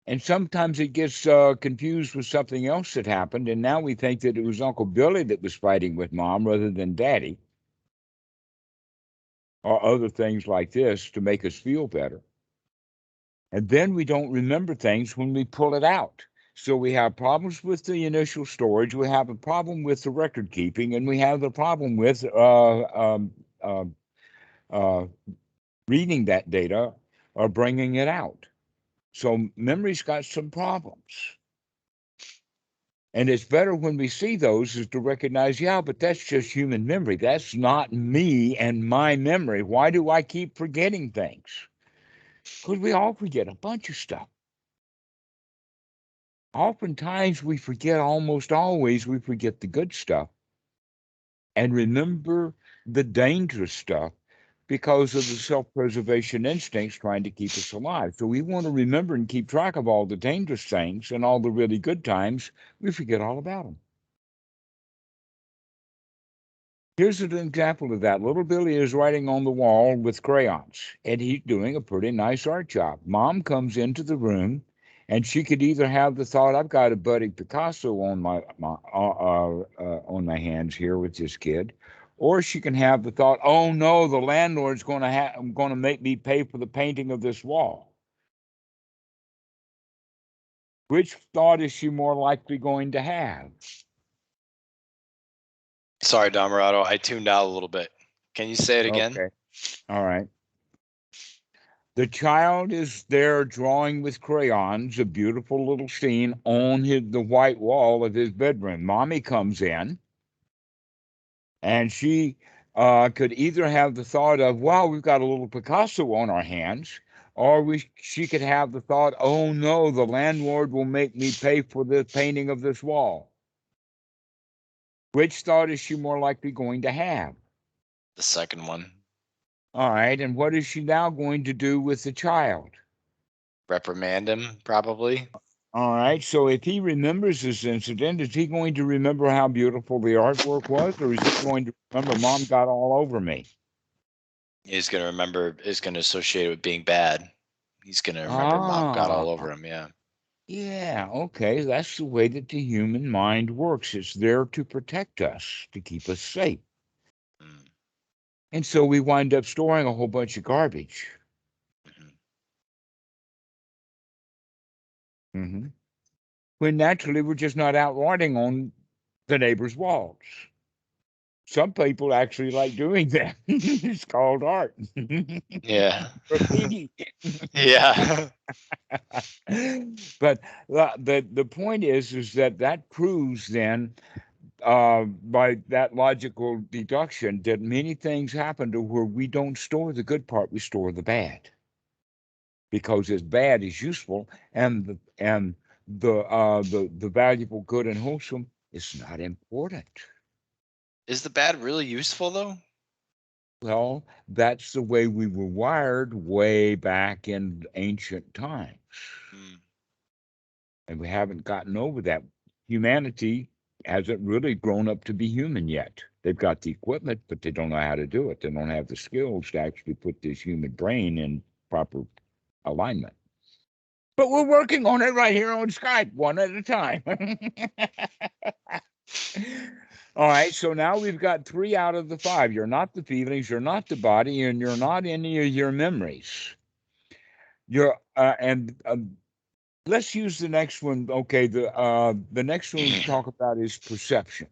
and sometimes it gets confused with something else that happened, and now we think that it was Uncle Billy that was fighting with mom rather than daddy, or other things like this to make us feel better. And then we don't remember things when we pull it out. So we have problems with the initial storage, we have a problem with the record keeping, and we have the problem with uh, uh, reading that data or bringing it out. So memory's got some problems. And it's better when we see those is to recognize, yeah, but that's just human memory. That's not me and my memory. Why do I keep forgetting things? Because we all forget a bunch of stuff. Oftentimes we forget, almost always, we forget the good stuff and remember the dangerous stuff because of the self preservation instincts trying to keep us alive. So we want to remember and keep track of all the dangerous things, and all the really good times, we forget all about them. Here's an example of that. Little Billy is writing on the wall with crayons, and he's doing a pretty nice art job. Mom comes into the room, and she could either have the thought, "I've got a budding Picasso on my hands here with this kid," or she can have the thought, "Oh no, the landlord's going to make me pay for the painting of this wall." Which thought is she more likely going to have? Sorry, Dhammarato, I tuned out a little bit. Can you say it again? Okay, all right. The child is there drawing with crayons a beautiful little scene on the white wall of his bedroom. Mommy comes in, and she could either have the thought of, "Wow, we've got a little Picasso on our hands," or she could have the thought, "Oh no, the landlord will make me pay for the painting of this wall." Which thought is she more likely going to have? The second one. All right, and what is she now going to do with the child? Reprimand him, probably. All right. So if he remembers this incident, is he going to remember how beautiful the artwork was, or is he going to remember mom got all over me? He's gonna remember. Is gonna associate it with being bad. He's gonna remember mom got Ah, all over him. Yeah. yeah. Okay. That's the way that the human mind works. It's there to protect us, to keep us safe. Mm, And so we wind up storing a whole bunch of garbage. mhm. Hmm. When naturally we're just not out writing on the neighbor's walls. Some people actually like doing that. It's called art. Yeah. Graffiti. Yeah. But the point is that that proves then, by that logical deduction, that many things happen to where we don't store the good part, we store the bad, because as bad is useful, and the valuable, good, and wholesome is not important. Is the bad really useful though? Well, that's the way we were wired way back in ancient times. Mm. And we haven't gotten over that. Humanity hasn't really grown up to be human yet. They've got the equipment, but they don't know how to do it. They don't have the skills to actually put this human brain in proper alignment. But we're working on it right here on Skype, one at a time. All right, so now we've got 3 out of the 5. You're not the feelings, you're not the body, and you're not any of your memories. You're and let's use the next one. Okay, the next one we talk about is perception,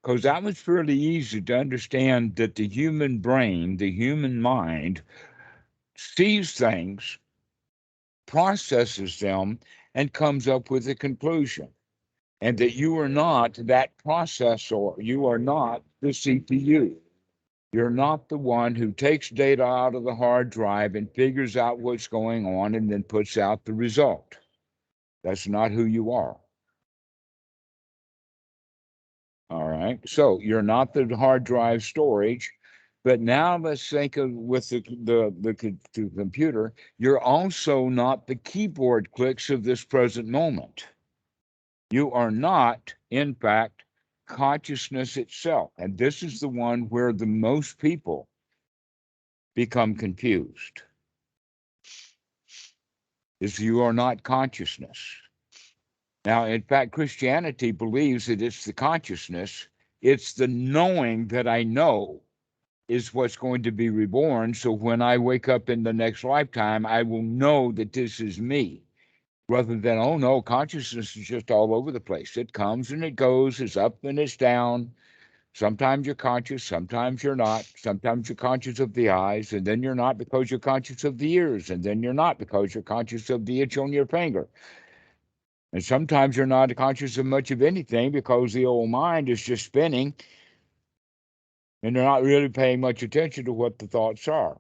because that was fairly easy to understand, that the human brain, the human mind, sees things, processes them, and comes up with a conclusion. And that you are not that processor, you are not the CPU. You're not the one who takes data out of the hard drive and figures out what's going on and then puts out the result. That's not who you are. All right. right? So you're not the hard drive storage, but now let's think of with the computer, you're also not the keyboard clicks of this present moment. You are not, in fact, consciousness itself. And this is the one where the most people become confused, is you are not consciousness. Now, in fact, Christianity believes that it's the consciousness, it's the knowing that I know is what's going to be reborn. So when I wake up in the next lifetime, I will know that this is me, rather than, oh no, consciousness is just all over the place. It comes and it goes, it's up and it's down. Sometimes you're conscious, sometimes you're not. Sometimes you're conscious of the eyes, and then you're not because you're conscious of the ears, and then you're not because you're conscious of the itch on your finger. And sometimes you're not conscious of much of anything because the old mind is just spinning and they're not really paying much attention to what the thoughts are.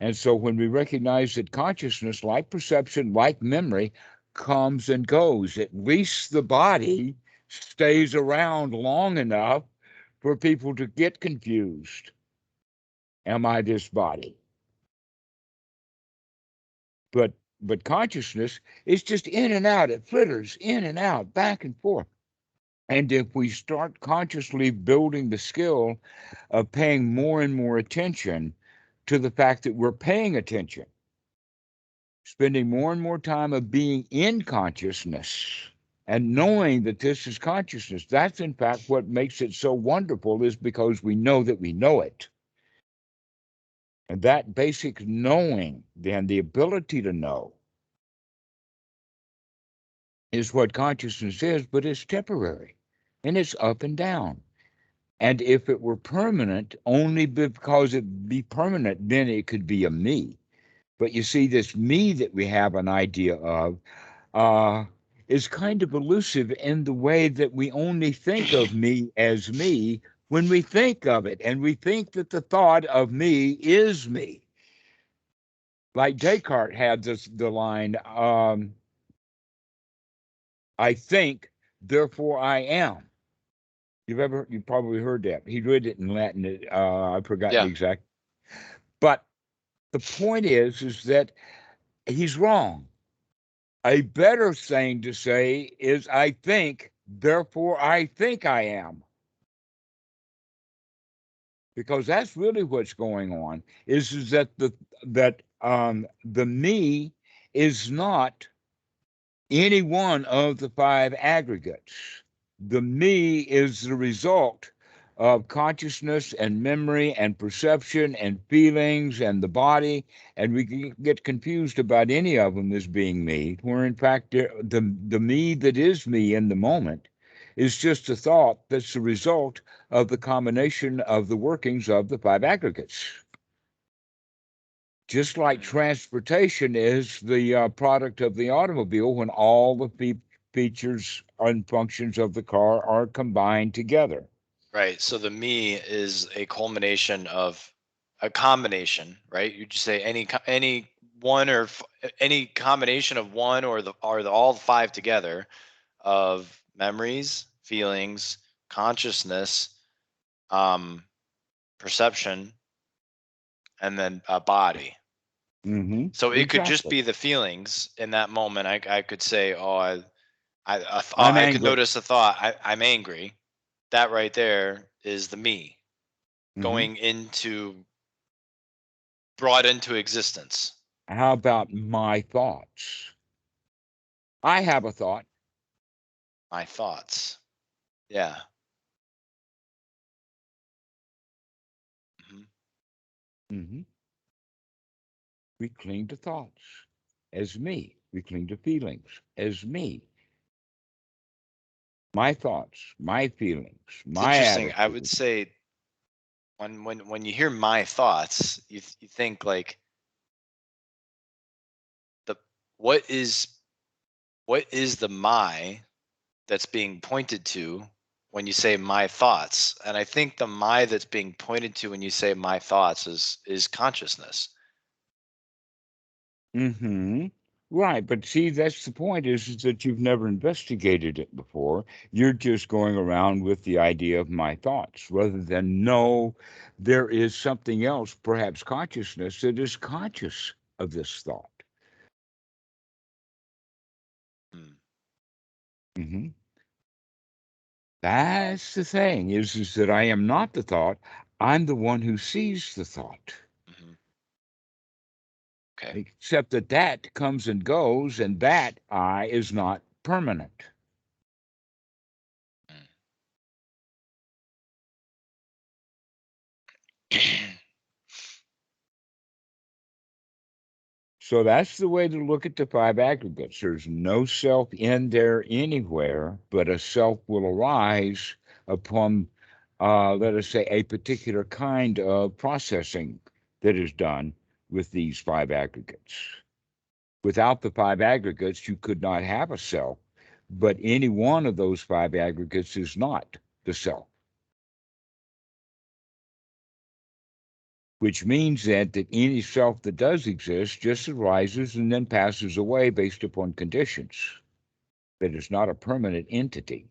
And so when we recognize that consciousness, like perception, like memory, comes and goes, at least the body stays around long enough for people to get confused. Am I this body? But consciousness is just in and out. It flitters in and out, back and forth. And if we start consciously building the skill of paying more and more attention to the fact that we're paying attention, spending more and more time of being in consciousness and knowing that this is consciousness, that's in fact what makes it so wonderful, is because we know that we know it. And that basic knowing, then the ability to know, is what consciousness is, but it's temporary and it's up and down. And if it were permanent, only because it be permanent, then it could be a me. But you see, this me that we have an idea of uh, is kind of elusive in the way that we only think of me as me when we think of it. And we think that the thought of me is me. Like Descartes had the line, I think, therefore I am. You probably heard that. He read it in Latin. I forgot the Yeah. exact. But the point is that he's wrong. A better thing to say is, I think, therefore I think I am. Because that's really what's going on, is that the me is not any one of the five aggregates. The me is the result of consciousness and memory and perception and feelings and the body, and we can get confused about any of them as being me, where in fact the me that is me in the moment is just a thought that's the result of the combination of the workings of the five aggregates. Just like Mhm. transportation is the product of the automobile, when all the features and functions of the car are combined together. Right. So the me is a culmination of a combination, right? You just say any one or any combination of one or the all five together of memories, feelings, consciousness, um, perception, and then a body. Mm-hmm. So it could just Exactly. be the feelings in that moment. I could say, oh, I'm I could angry. notice a thought. I'm angry. That right there is the me Mm-hmm. going into brought into existence. How about my thoughts? I have a thought. My thoughts. Yeah. Mhm. Mm-hmm. We cling to thoughts as me. We cling to feelings as me. My thoughts, my feelings, It's my interesting. I would attitude. say when you hear my thoughts, you think like the what is what is the my that's being pointed to when you say my thoughts? And I think the my that's being pointed to when you say my thoughts is consciousness. Mm-hmm. Right, but see, that's the point is that you've never investigated it before. You're just going around with the idea of my thoughts rather than no, there is something else, perhaps consciousness, that is conscious of this thought. Mm, Hmm. That's the thing is that I am not the thought. I'm the one who sees the thought. mhm. Okay. Except that that comes and goes, and that I is not permanent. Mm. So that's the way to look at the five aggregates. There's no self in there anywhere, but a self will arise upon, let us say, a particular kind of processing that is done with these five aggregates. Without the five aggregates, you could not have a self, but any one of those five aggregates is not the self, which means that any self that does exist just arises and then passes away based upon conditions. That is not a permanent entity.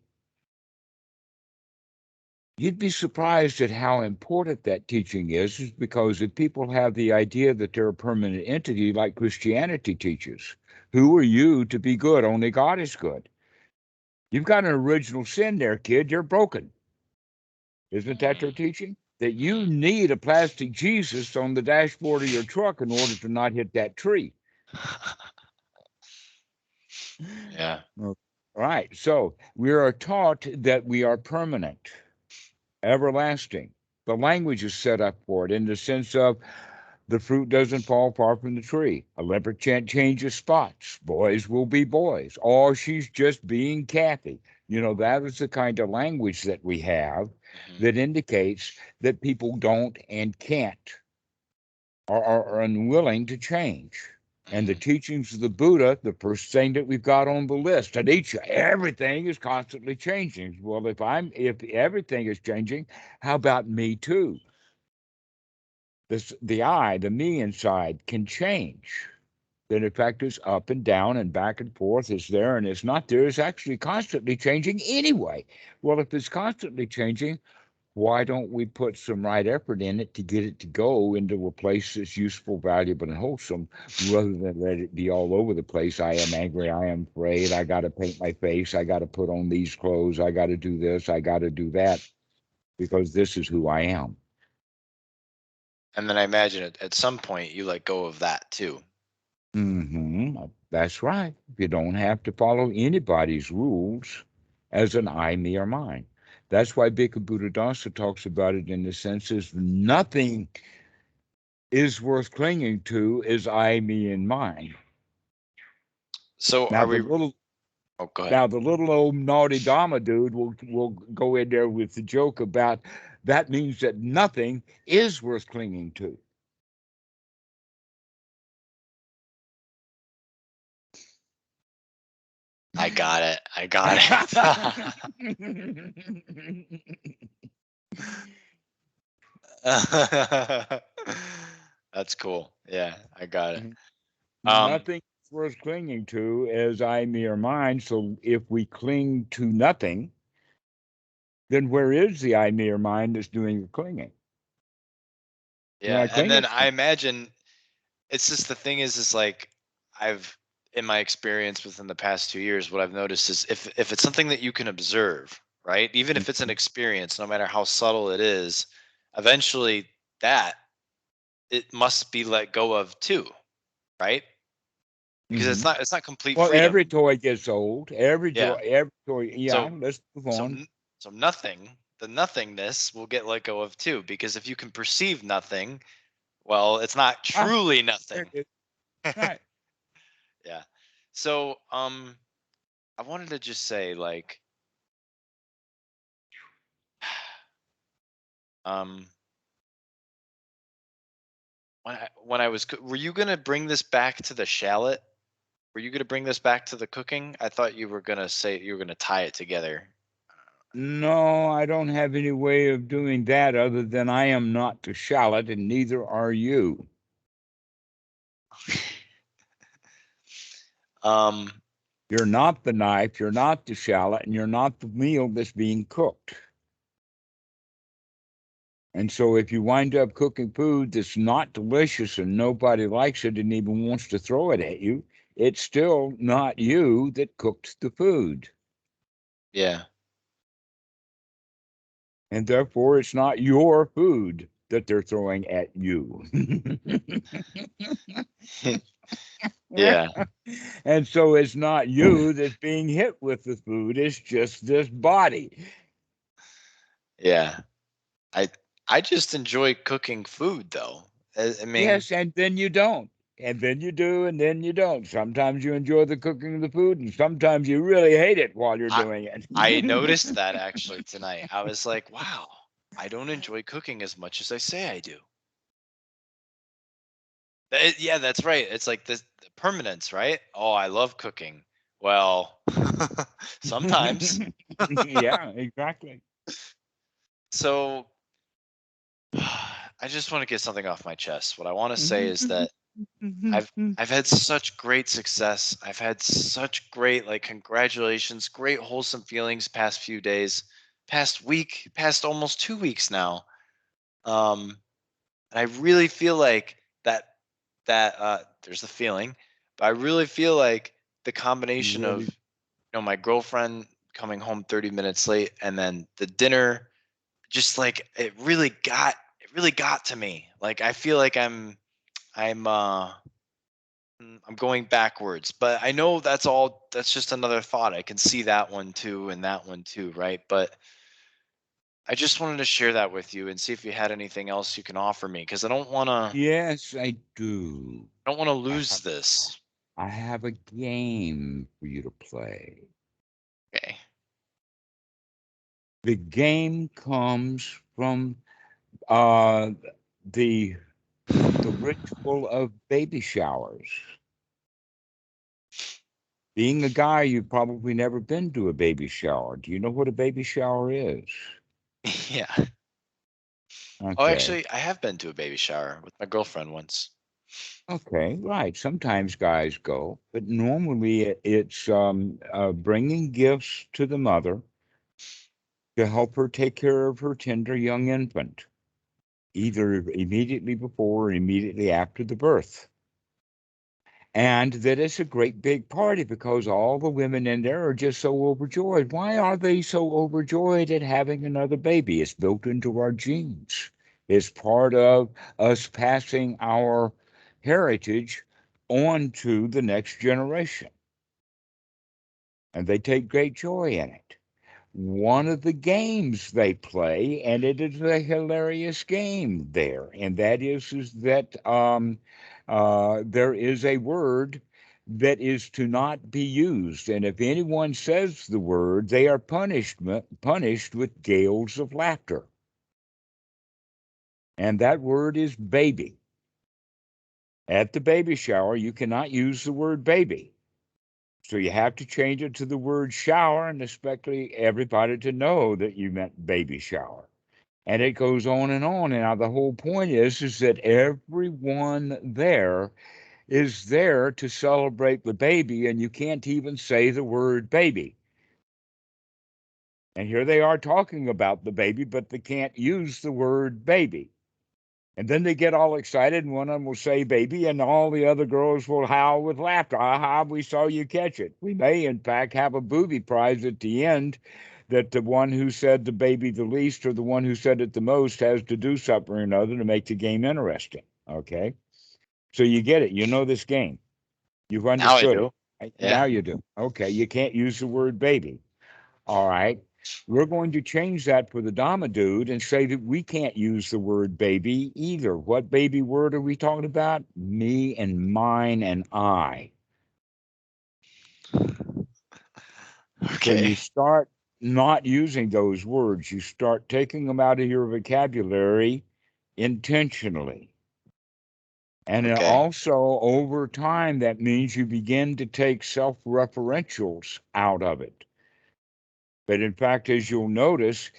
You'd be surprised at how important that teaching is because if people have the idea that they're a permanent entity, like Christianity teaches, who are you to be good? Only God is good. You've got an original sin there, kid. You're broken. Isn't that their Mm, teaching? That you mhm. need a plastic Jesus on the dashboard of your truck in order to not hit that tree. Yeah. All right. So we are taught that we are permanent, everlasting. The language is set up for it in the sense of the fruit doesn't fall far from the tree. A leopard can't change his spots. Boys will be boys. Or she's just being Kathy. You know, that is the kind of language that we have Mhm, that indicates that people don't and can't or are unwilling to change. And the mhm. teachings of the Buddha, the first thing that we've got on the list, and everything is constantly changing. Well, if everything is changing, how about me too? The I, the me inside, can change. That in fact is up and down and back and forth, is there and is not there, is actually constantly changing anyway. Well, if it's constantly changing, why don't we put some right effort in it to get it to go into a place that's useful, valuable, and wholesome, rather than let it be all over the place? I am angry. I am afraid. I got to paint my face. I got to put on these clothes. I got to do this. I got to do that because this is who I am. And then I imagine at some point you let go of that too. That's right. You don't have to follow anybody's rules as an I, me, or mine. That's why Bhikkhu Buddhadasa talks about it in the sense is nothing is worth clinging to is I, me, and mine. So Now are the we? little Oh, go ahead. now the little old naughty Dhamma dude will go in there with the joke about that means that nothing is worth clinging to. I got it. I got it. That's cool. Yeah, I got it. Um, Nothing is worth clinging to as I, me, or mine. So if we cling to nothing, then where is the I, me, or mine that's doing the clinging? We're yeah, not and clinging. then I imagine it's just the thing is like I've in my experience within the past 2 years, what I've noticed is if it's something that you can observe, right? Even if it's an experience, no matter how subtle it is, eventually that it must be let go of too, right? Because Mm-hmm. it's not complete Well, every freedom. toy gets old. Yeah. Every toy. Yeah, So let's move so on. so nothing, the nothingness will get let go of too, because if you can perceive nothing, well, it's not Ah, truly there it nothing. is. Right. Yeah. So I wanted to just say like um when I was were you going to bring this back to the shallot? Were you going to bring this back to the cooking? I thought you were going to say you were going to tie it together. No, I don't have any way of doing that other than I am not the shallot, and neither are you. Um, You're not the knife, you're not the shallot, and you're not the meal that's being cooked. And so if you wind up cooking food that's not delicious and nobody likes it and even wants to throw it at you, it's still not you that cooked the food. yeah. And therefore it's not your food that they're throwing at you. Yeah. And so it's not you that's being hit with the food, it's just this body. Yeah. I I just enjoy cooking food though. I mean, Yes, and then you don't. And then you do, and then you don't. Sometimes you enjoy the cooking of the food, and sometimes you really hate it while you're I doing I noticed it. that actually tonight. I was like, wow, I don't enjoy cooking as much as I say I do. Yeah, that's right. It's like this the permanence, right? Oh, I love cooking. Well, sometimes. Yeah, exactly. So I just want to get something off my chest. What I want to say is that I've had such great success. I've had such great like congratulations, great wholesome feelings past few days, past week, past almost 2 weeks now. Um and I really feel like that there's the feeling, but I really feel like the You combination of ready? my girlfriend coming home 30 minutes late and then the dinner just like it really got to me. Like I feel like I'm going backwards, but I know that's just another thought. I can see that one too and that one too, right? But I just wanted to share that with you and see if you had anything else you can offer me because Yes, I do. I don't want to I lose have this. I have a game for you to play. Okay. The game comes from uh the the ritual of baby showers. Being a guy, you've probably never been to a baby shower. Do you know what a baby shower is? Yeah. Oh, Okay. actually, I have been to a baby shower with my girlfriend once. Okay, right. Sometimes guys go, but normally it's bringing gifts to the mother to help her take care of her tender young infant, either immediately before or immediately after the birth. And that it's a great big party because all the women in there are just so overjoyed. Why are they so overjoyed at having another baby? It's built into our genes. It's part of us passing our heritage on to the next generation. And they take great joy in it. One of the games they play, and it is a hilarious game there, and that is that there is a word that is to not be used, and if anyone says the word, they are punished with gales of laughter, and that word is baby. At the baby shower, you cannot use the word baby. So you have to change it to the word shower and expect everybody to know that you meant baby shower. And it goes on and on. And now the whole point is that everyone there is there to celebrate the baby, and you can't even say the word baby. And here they are talking about the baby, but they can't use the word baby. And then they get all excited, and one of them will say baby, and all the other girls will howl with laughter. Aha, we saw you catch it. We may, in fact, have a booby prize at the end that the one who said the baby the least or the one who said it the most has to do something or another to make the game interesting. Okay? So you get it. You know this game. You've Now I understood it. do. Yeah. Now you do. Okay. You can't use the word baby. All right. We're going to change that for the Dhamma dude and say that we can't use the word baby either. What baby word are we talking about? Me and mine and I. So Okay. you start not using those words. You start taking them out of your vocabulary intentionally. And then Okay. also over time, that means you begin to take self referentials out of it. But in fact, as you'll notice,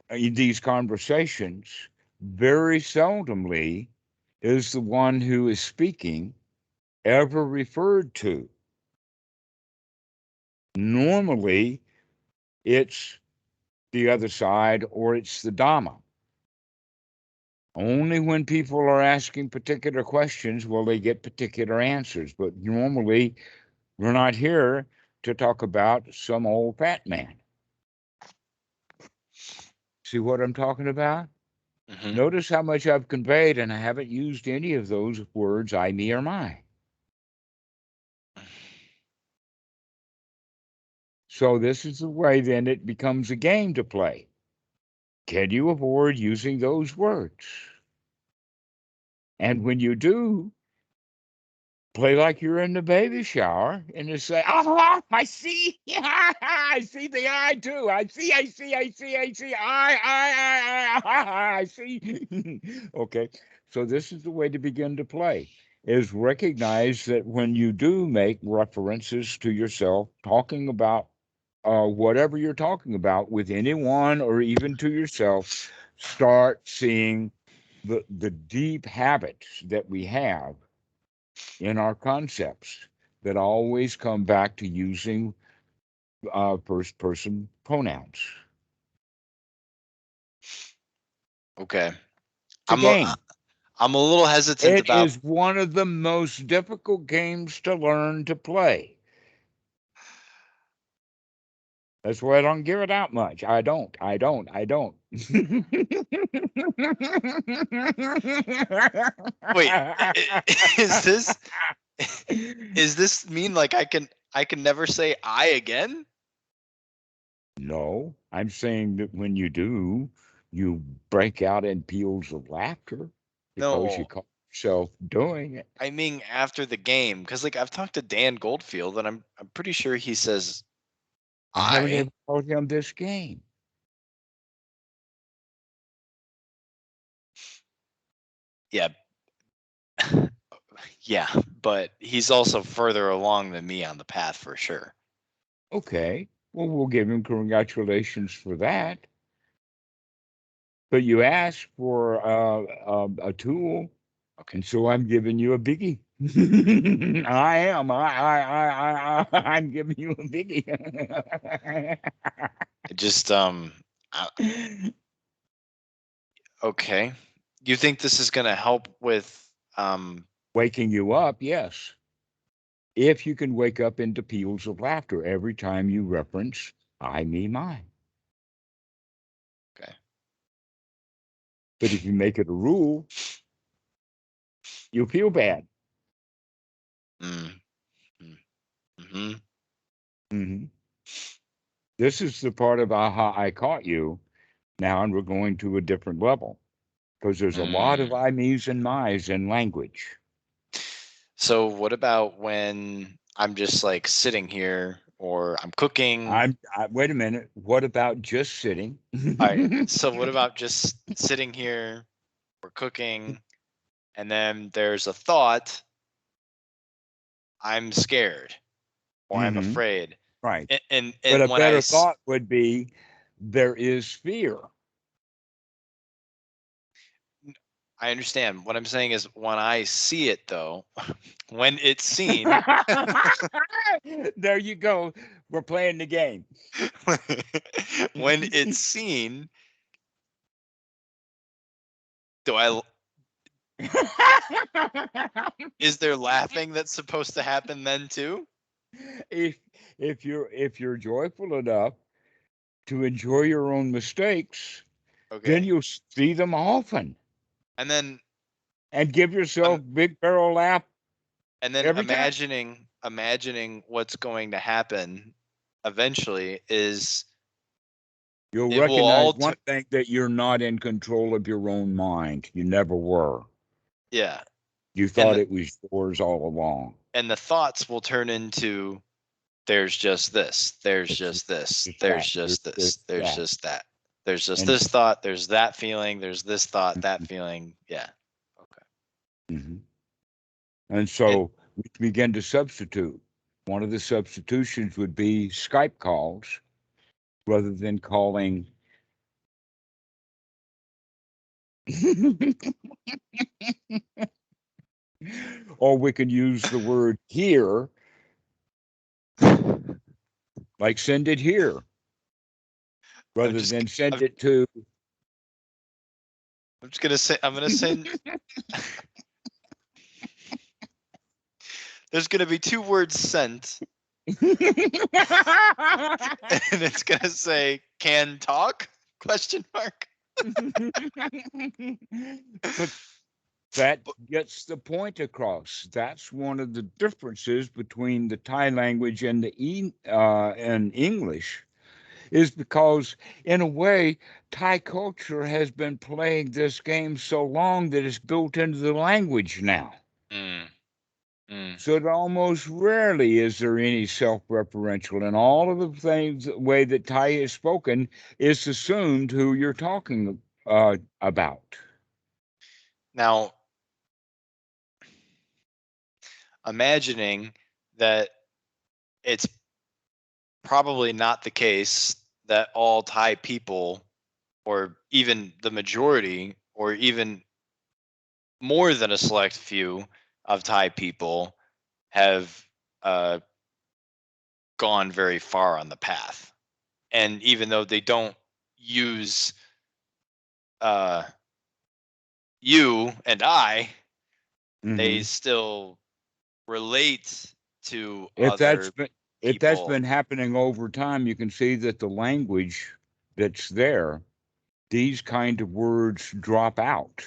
in these conversations, very seldomly is the one who is speaking ever referred to. Normally, it's the other side or it's the Dhamma. Only when people are asking particular questions will they get particular answers. But normally, we're not here to talk about some old fat man. See what I'm talking about? Hmm. Notice how much I've conveyed, and I haven't used any of those words, I, me, or my. So, this is the way then it becomes a game to play. Can you avoid using those words? And when you do, play like you're in the baby shower and just say, "Oh, I see, I see the eye too. I see, I see." Okay, so this is the way to begin to play. Is recognize that when you do make references to yourself, talking about whatever you're talking about with anyone or even to yourself, start seeing the deep habits that we have in our concepts that always come back to using first person pronouns. Okay. It's a game. I'm a little hesitant It about. is one of the most difficult games to learn to play. That's why I don't give it out much. I don't. Wait, is this is this mean like I can never say I again? No, I'm saying that when you do, you break out in peals of laughter because you No, caught yourself doing it. I mean after the game, because like I've talked to Dan Goldfield, and I'm pretty sure he says I haven't I. ever taught him this game. Yeah, yeah, but he's also further along than me on the path for sure. Okay, well, we'll give him congratulations for that. But you asked for a tool, Okay, and so I'm giving you a biggie. I am. I'm giving you a biggie. it just I, okay. You think this is gonna help with Waking you up, yes. If you can wake up into peals of laughter every time you reference I, me, mine. okay. But if you make it a rule, you feel bad. Mm, mm, mm-hmm. Hmm. This is the part of aha, I caught you. Now, and we're going to a different level because there's a lot of Mm. I, me's, and my's in language. So what about when I'm just like sitting here or I'm cooking? Wait a minute. What about just sitting? All right. So what about just sitting here or cooking, and then there's a thought, I'm scared or I'm Hmm. afraid. Right. But And a when I better thought would be there is fear. I understand. What I'm saying is when I see it though, when it's seen, There you go. We're playing the game. when it's seen, do I is there laughing that's supposed to happen then too? if if you're joyful enough to enjoy your own mistakes, then Okay. you'll see them often And then and give um, yourself big barrel laugh and then every time. imagining what's going to happen eventually is You'll it will all recognize one thing that you're not in control of your own mind. You never were. yeah. You And thought it was yours all along. the thoughts will turn into there's just this, there's It's just this, just there's that. There's just this, this, there's that. just that, there's just And this thought, there's that feeling, there's this thought, that feeling. Yeah. Okay. mhm. And And so we begin to substitute. One of the substitutions would be Skype calls rather than calling. Or we could use the word here Like send it here I'm rather just than I'm, send it to. I'm just gonna say I'm gonna send. There's gonna be two words sent, and it's gonna say "can talk?" question mark. But that gets the point across. That's one of the differences between the Thai language and and English, is because, in a way, Thai culture has been playing this game so long that it's built into the language now. Mm, mm. So that almost rarely is there any self-referential, and all of the things, the way that Thai is spoken, is assumed who you're talking about. Now, imagining that it's probably not the case that all Thai people, or even the majority, or even more than a select few of Thai people, have uh, gone very far on the path. And even though they don't use uh, you and I, they Hmm. still relate to If that's other been if that's people. been happening over time, you can see that the language that's there, these kind of words drop out.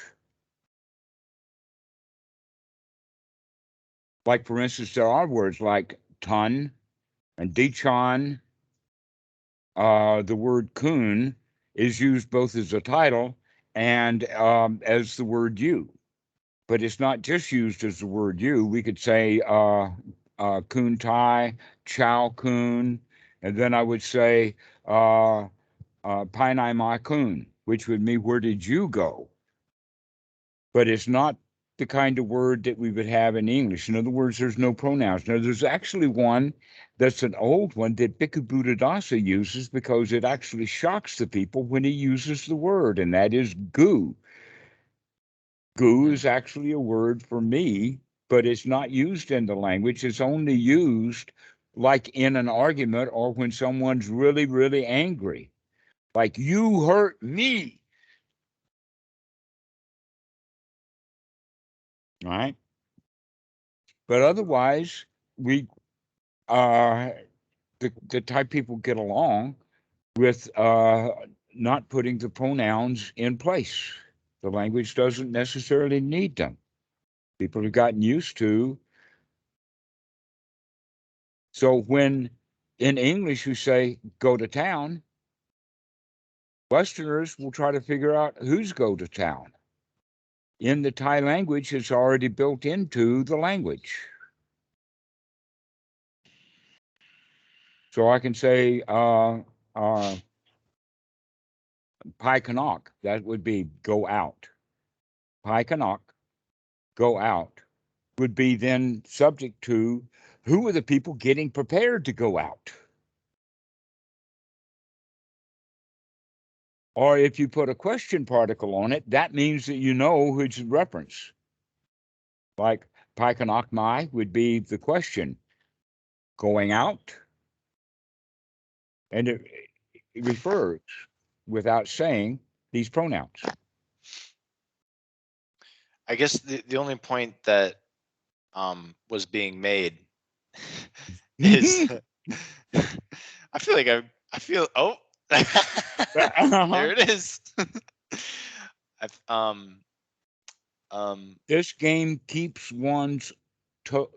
Like for instance, there are words like ton and dechan. The word kun is used both as a title and as the word you. But it's not just used as the word you. We could say kun tai, chow kun, and then I would say Painai Ma kun, which would mean where did you go? But it's not the kind of word that we would have in English. In other words, there's no pronouns. Now, there's actually one that's an old one that Bhikkhu Buddhadasa uses because it actually shocks the people when he uses the word, and that is gu. Gu Hmm. is actually a word for me, but it's not used in the language. It's only used like in an argument or when someone's really, really angry. Like, you hurt me. Right? But otherwise, we uh, the type people get along with not putting the pronouns in place. The language doesn't necessarily need them. People have gotten used to. So when in English you say go to town, Westerners will try to figure out who's go to town. In the Thai language, it's already built into the language. So I can say Pai Canuck, that would be go out. Pai Canuck, go out, would be then subject to who are the people getting prepared to go out? Or if you put a question particle on it, that means that you know which reference. Like Pai Canuck Mai would be the question going out, and it refers without saying these pronouns. I guess the only point that was being made is I feel like I feel oh there it is. I've, um, This game keeps to-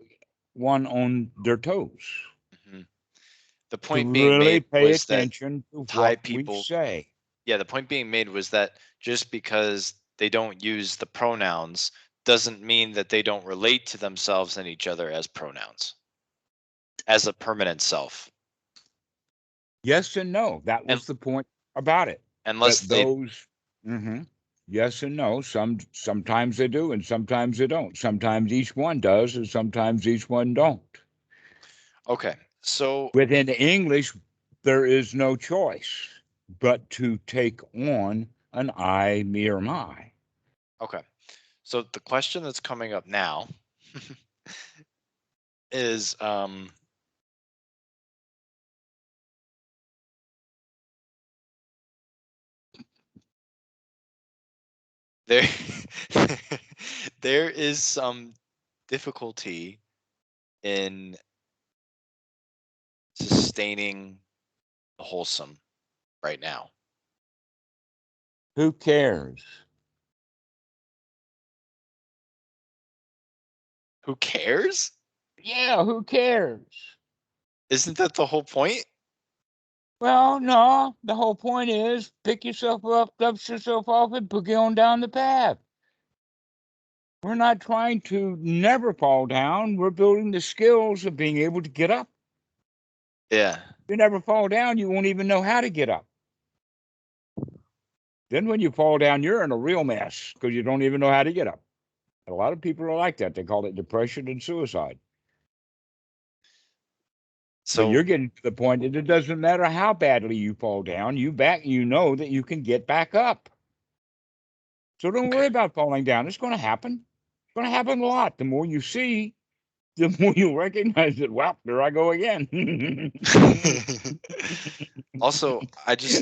one on their toes mhm. The to point being really made pay was that attention to Thai what we people, say. yeah, the point being made was that just because they don't use the pronouns doesn't mean that they don't relate to themselves and each other as pronouns, as a permanent self. Yes and no. That And was the point about it. unless That they, those, yes and no. Sometimes they do, and sometimes they don't. Sometimes each one does, and sometimes each one don't. okay, so Within English, there is no choice but to take on an I, me, or my. okay, so the question that's coming up now is there there is some difficulty in sustaining the wholesome right now. Who cares? Who cares? Yeah, who cares? Isn't that the whole point? Well, no, the whole point is pick yourself up, dust yourself off, and boogie on down the path. We're not trying to never fall down. We're building the skills of being able to get up. Yeah. If you never fall down, you won't even know how to get up. Then when you fall down, you're in a real mess because you don't even know how to get up. A lot of people are like that. They call it depression and suicide. But So you're getting to the point that it doesn't matter how badly you fall down, you know that you can get back up. So don't okay. worry about falling down. It's going to happen. It's going to happen a lot. The more you see, the more you recognize that, well, there I go again. Also,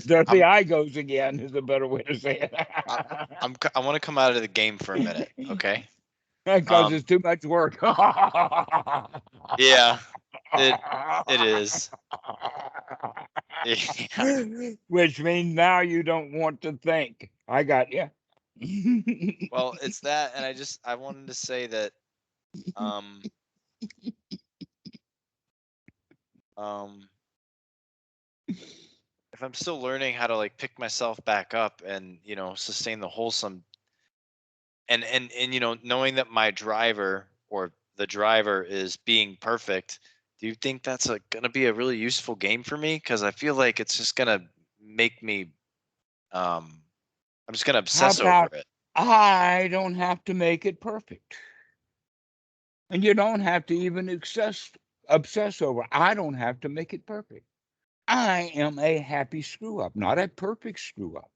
There the eye goes again is a better way to say it. I, I want to come out of the game for a minute, okay? Because it's too much work. Yeah, it it is. Yeah. Which means now you don't want to think. I got you. Well, it's that, and I wanted to say that um um if I'm still learning how to like pick myself back up and sustain the wholesome, and knowing that my driver or the driver is being perfect, do you think that's gonna be a really useful game for me? Because I feel like it's just gonna make me um I'm just gonna How obsess over about it. I don't have to make it perfect? And you don't have to even obsess over. I don't have to make it perfect. I am a happy screw up, not a perfect screw up.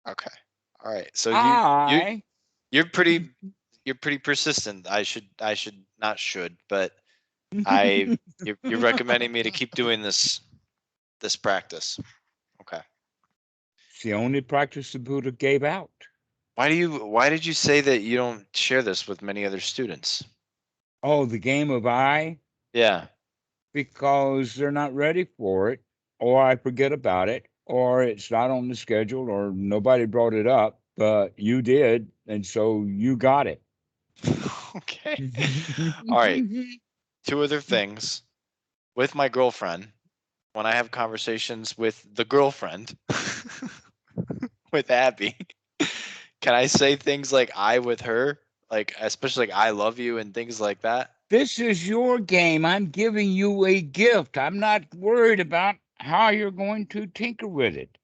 Okay. All right. So I you're pretty you're pretty persistent. I should not should, but I you're recommending me to keep doing this practice. Okay. It's the only practice the Buddha gave out. Why did you say that you don't share this with many other students? Oh, the game of I, Yeah. because they're not ready for it, or I forget about it, or it's not on the schedule, or nobody brought it up, but you did, and so you got it. Okay. All right. Two other things. With my girlfriend, when I have conversations with the girlfriend, with Abby, can I say things like I with her? Like, especially like I love you and things like that? This is your game. I'm giving you a gift. I'm not worried about how you're going to tinker with it.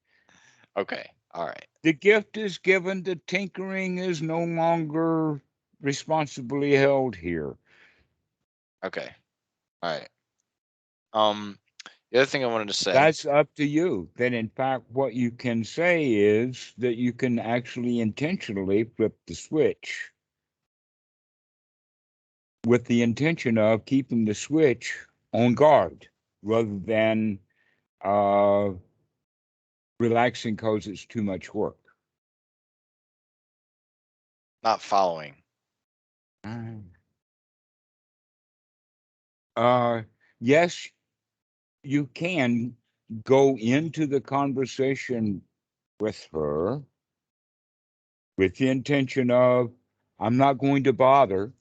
Okay. All right. The gift is given, the tinkering is no longer responsibly held here. Okay. All right. Um, the other thing I wanted to say. That's up to you. Then, in fact, what you can say is that you can actually intentionally flip the switch with the intention of keeping the switch on guard rather than uh, relaxing because it's too much work. Not following. Uh, yes, you can go into the conversation with her with the intention of, I'm not going to bother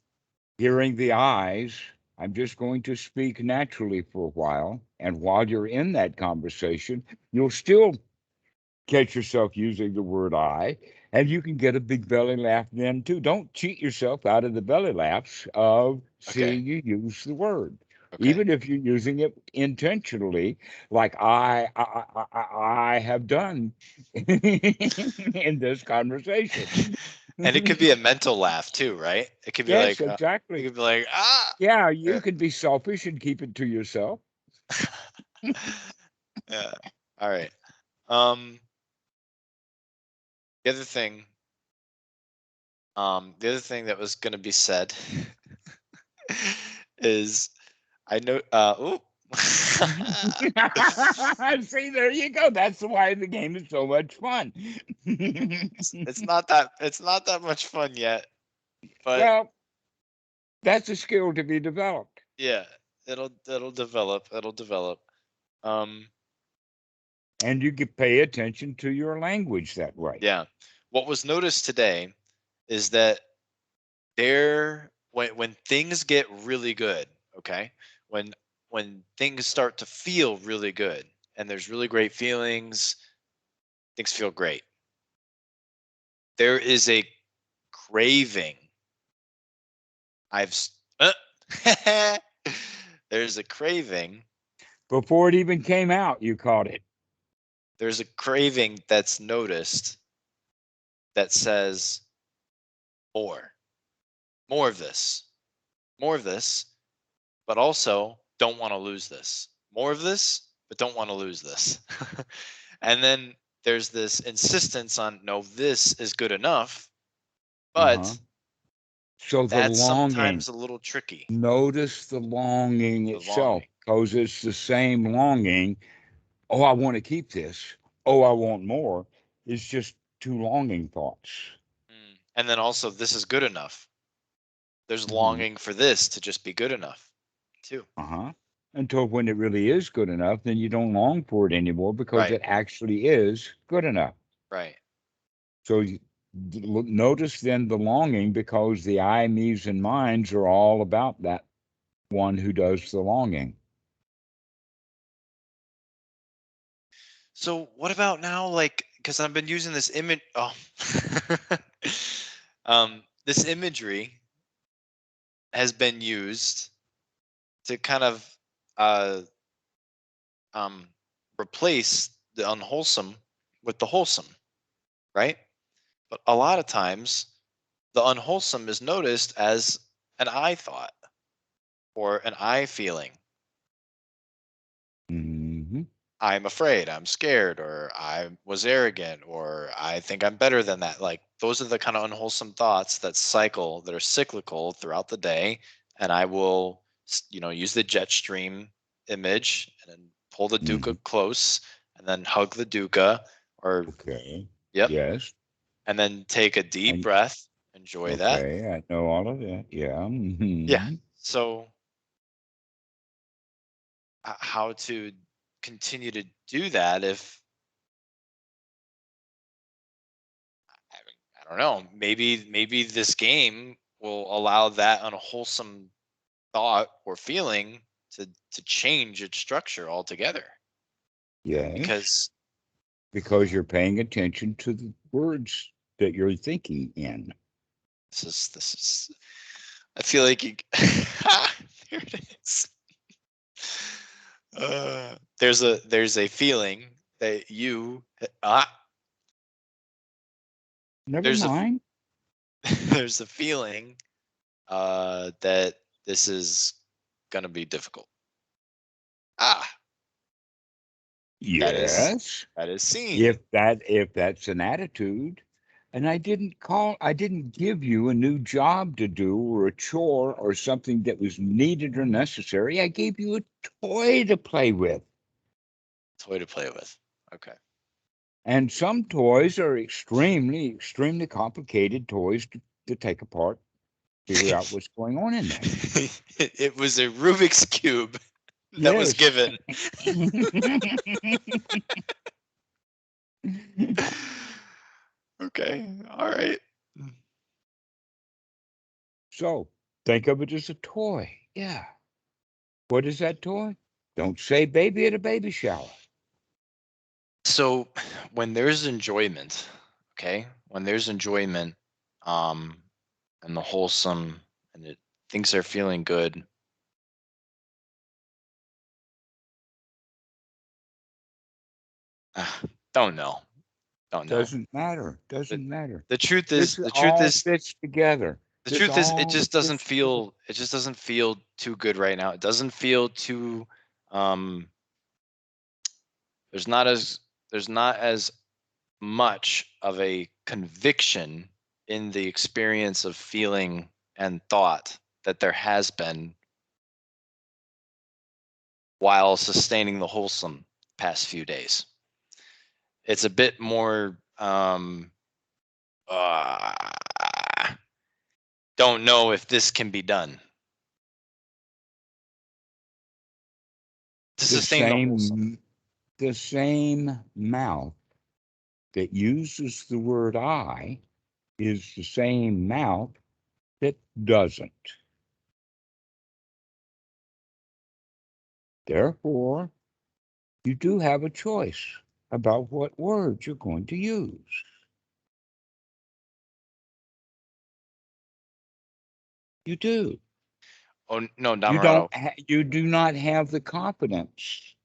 hearing the eyes. I'm just going to speak naturally for a while. And while you're in that conversation, you'll still catch yourself using the word I, and you can get a big belly laugh then too. Don't cheat yourself out of the belly laughs of Okay. seeing you use the word. Okay. Even if you're using it intentionally, like I have done in this conversation. And it could be a mental laugh too, right? It could be Yes, like it exactly. could be like Yeah, you yeah. can be selfish and keep it to yourself. Yeah. All right. Um, the other thing, the other thing that was going to be said is I know. Oh, See, there you go. That's why the game is so much fun. It's not that much fun yet, but Well, that's a skill to be developed. yeah, it'll develop. It'll develop. Um, And you can pay attention to your language that way. yeah. What was noticed today is that when things get really good, okay? When when things start to feel really good and there's really great feelings, things feel great. There is a craving. I've there's a craving. Before it even came out, you caught it. There's a craving that's noticed that says more. More of this. More of this, but also don't want to lose this. More of this, but don't want to lose this. And then there's this insistence on no, this is good enough, Uh-huh. but So the that's longing, sometimes a little tricky. notice the longing The itself, longing. because it's the same longing. Oh, I want to keep this. Oh, I want more. It's just two longing thoughts. And then also, this is good enough. There's Hmm. longing for this to just be good enough, too. Uh-huh. Until when it really is good enough, then you don't long for it anymore because Right, it actually is good enough. right. So notice then the longing, because the I, me's, and minds are all about that one who does the longing. So, what about now? Like, because I've been using this image. Oh, this imagery has been used to kind of uh, um, replace the unwholesome with the wholesome, right? But a lot of times, the unwholesome is noticed as an I thought or an I feeling. Hmm. I'm afraid, I'm scared, or I was arrogant, or I think I'm better than that. Like those are the kind of unwholesome thoughts that cycle, that are cyclical throughout the day. And I will, use the jet stream image and then pull the dukkha Hmm. close and then hug the dukkha or, Okay. yep. Yes. And then take a deep And breath, enjoy that. okay, I know all of that. Yeah. Yeah. Hmm. So, how to continue to do that if I mean, I don't know. Maybe this game will allow that unwholesome thought or feeling to change its structure altogether. Yes. Because Because you're paying attention to the words that you're thinking in. this is. I feel like you. There it is. There's a feeling that Never there's a mind. there's a feeling that this is gonna be difficult. Ah, that is Yes. that is seen. If that's an attitude, and I didn't give you a new job to do or a chore or something that was needed or necessary. I gave you a toy to play with. Toy to play with. Okay. And some toys are extremely, extremely complicated toys to take apart, figure out what's going on in there. It was a Rubik's cube that was Yes. given. Okay. All right. So think of it as a toy. Yeah. What is that toy? Don't say baby at a baby shower. So when there's enjoyment, okay, when there's enjoyment, um, and the wholesome, and things are feeling good. ah, don't know. Don't know. Doesn't matter. The, Doesn't matter. the truth is, This the truth all is, fits together. the This truth is, it all just doesn't fits together. feel. It just doesn't feel too good right now. It doesn't feel too. Um, there's not as there's not as much of a conviction in the experience of feeling and thought that there has been while sustaining the wholesome past few days. It's a bit more uh, don't know if this can be done to The sustain the wholesome. same mouth that uses the word I is the same mouth that doesn't. Therefore, you do have a choice about what words you're going to use. You do. Oh no, Dhammarato. You do not have the confidence.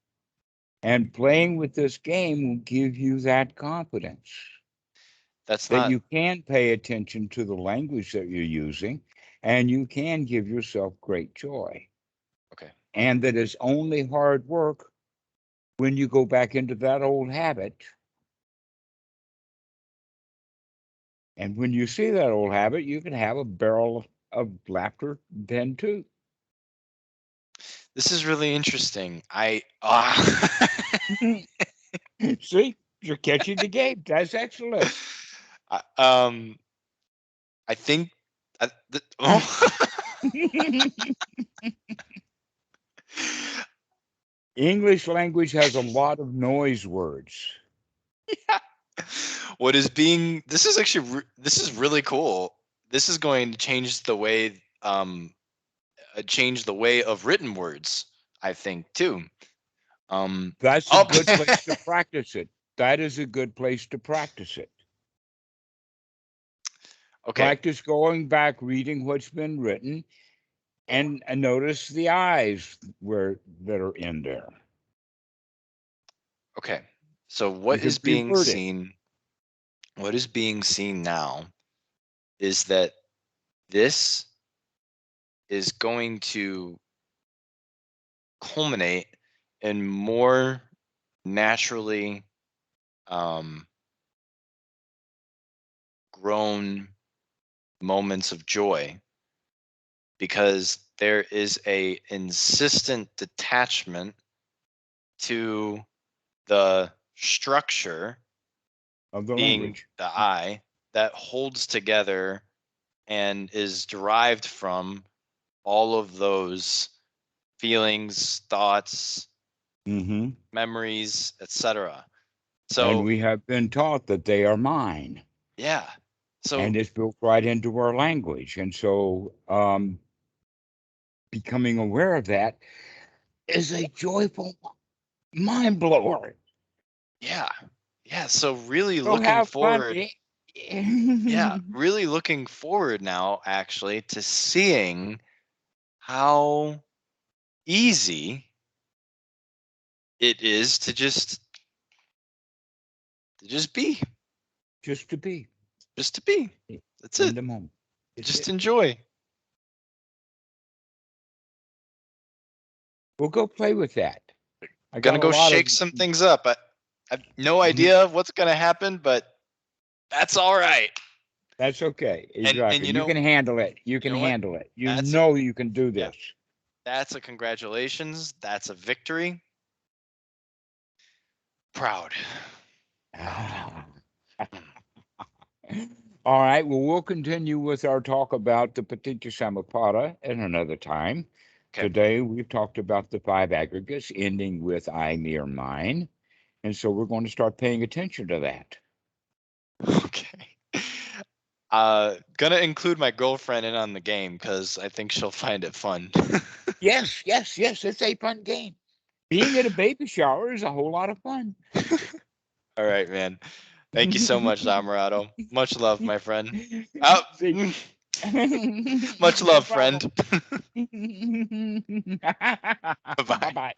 And playing with this game will give you that confidence That's that not you can pay attention to the language that you're using and you can give yourself great joy. okay. And that it's only hard work when you go back into that old habit. And when you see that old habit, you can have a barrel of laughter then too. This is really interesting. See, you're catching the game. That's excellent. I, um I think oh. English language has a lot of noise words. What is being this is actually this is really cool. This is going to change the way of written words, I think too. Um That's a oh good place to practice it. That is a good place to practice it. okay. Practice going back, reading what's been written, and notice the eyes that are in there. Okay. So You can reword it. what is being seen now is that this is going to culminate in more naturally um, grown moments of joy because there is a insistent detachment to the structure Of the being language. the I that holds together and is derived from all of those feelings, thoughts, Mm-hmm. memories, etc. And So, we have been taught that they are mine. yeah. So, And it's built right into our language. And so becoming aware of that is a joyful mind blower. yeah. Yeah, so really Go looking have fun. forward yeah, really looking forward now actually to seeing how easy it is to just be, Just to be just to be. That's in it. the moment. It's Just it. enjoy. We'll go play with that. I got Gonna a go lot of shake some things up. I have no Mhm. idea what's gonna happen, but that's all right. That's okay. And Exactly. You can handle it. You you can know what? handle it. You That's a know you can do yeah. this. That's a congratulations. That's a victory. Proud. Ah. Mm, All right. Well, we'll continue with our talk about the Paticca Samuppada at another time. okay. Today, we've talked about the five aggregates, ending with I, me, or mine. And so we're going to start paying attention to that. Okay. Gonna include my girlfriend in on the game because I think she'll find it fun. Yes, yes, yes. It's a fun game. Being at a baby shower is a whole lot of fun. All right, man. Thank you so much, Dhammarato. Much love, my friend. Oh, See, much no love, problem. friend. Bye Bye bye. bye.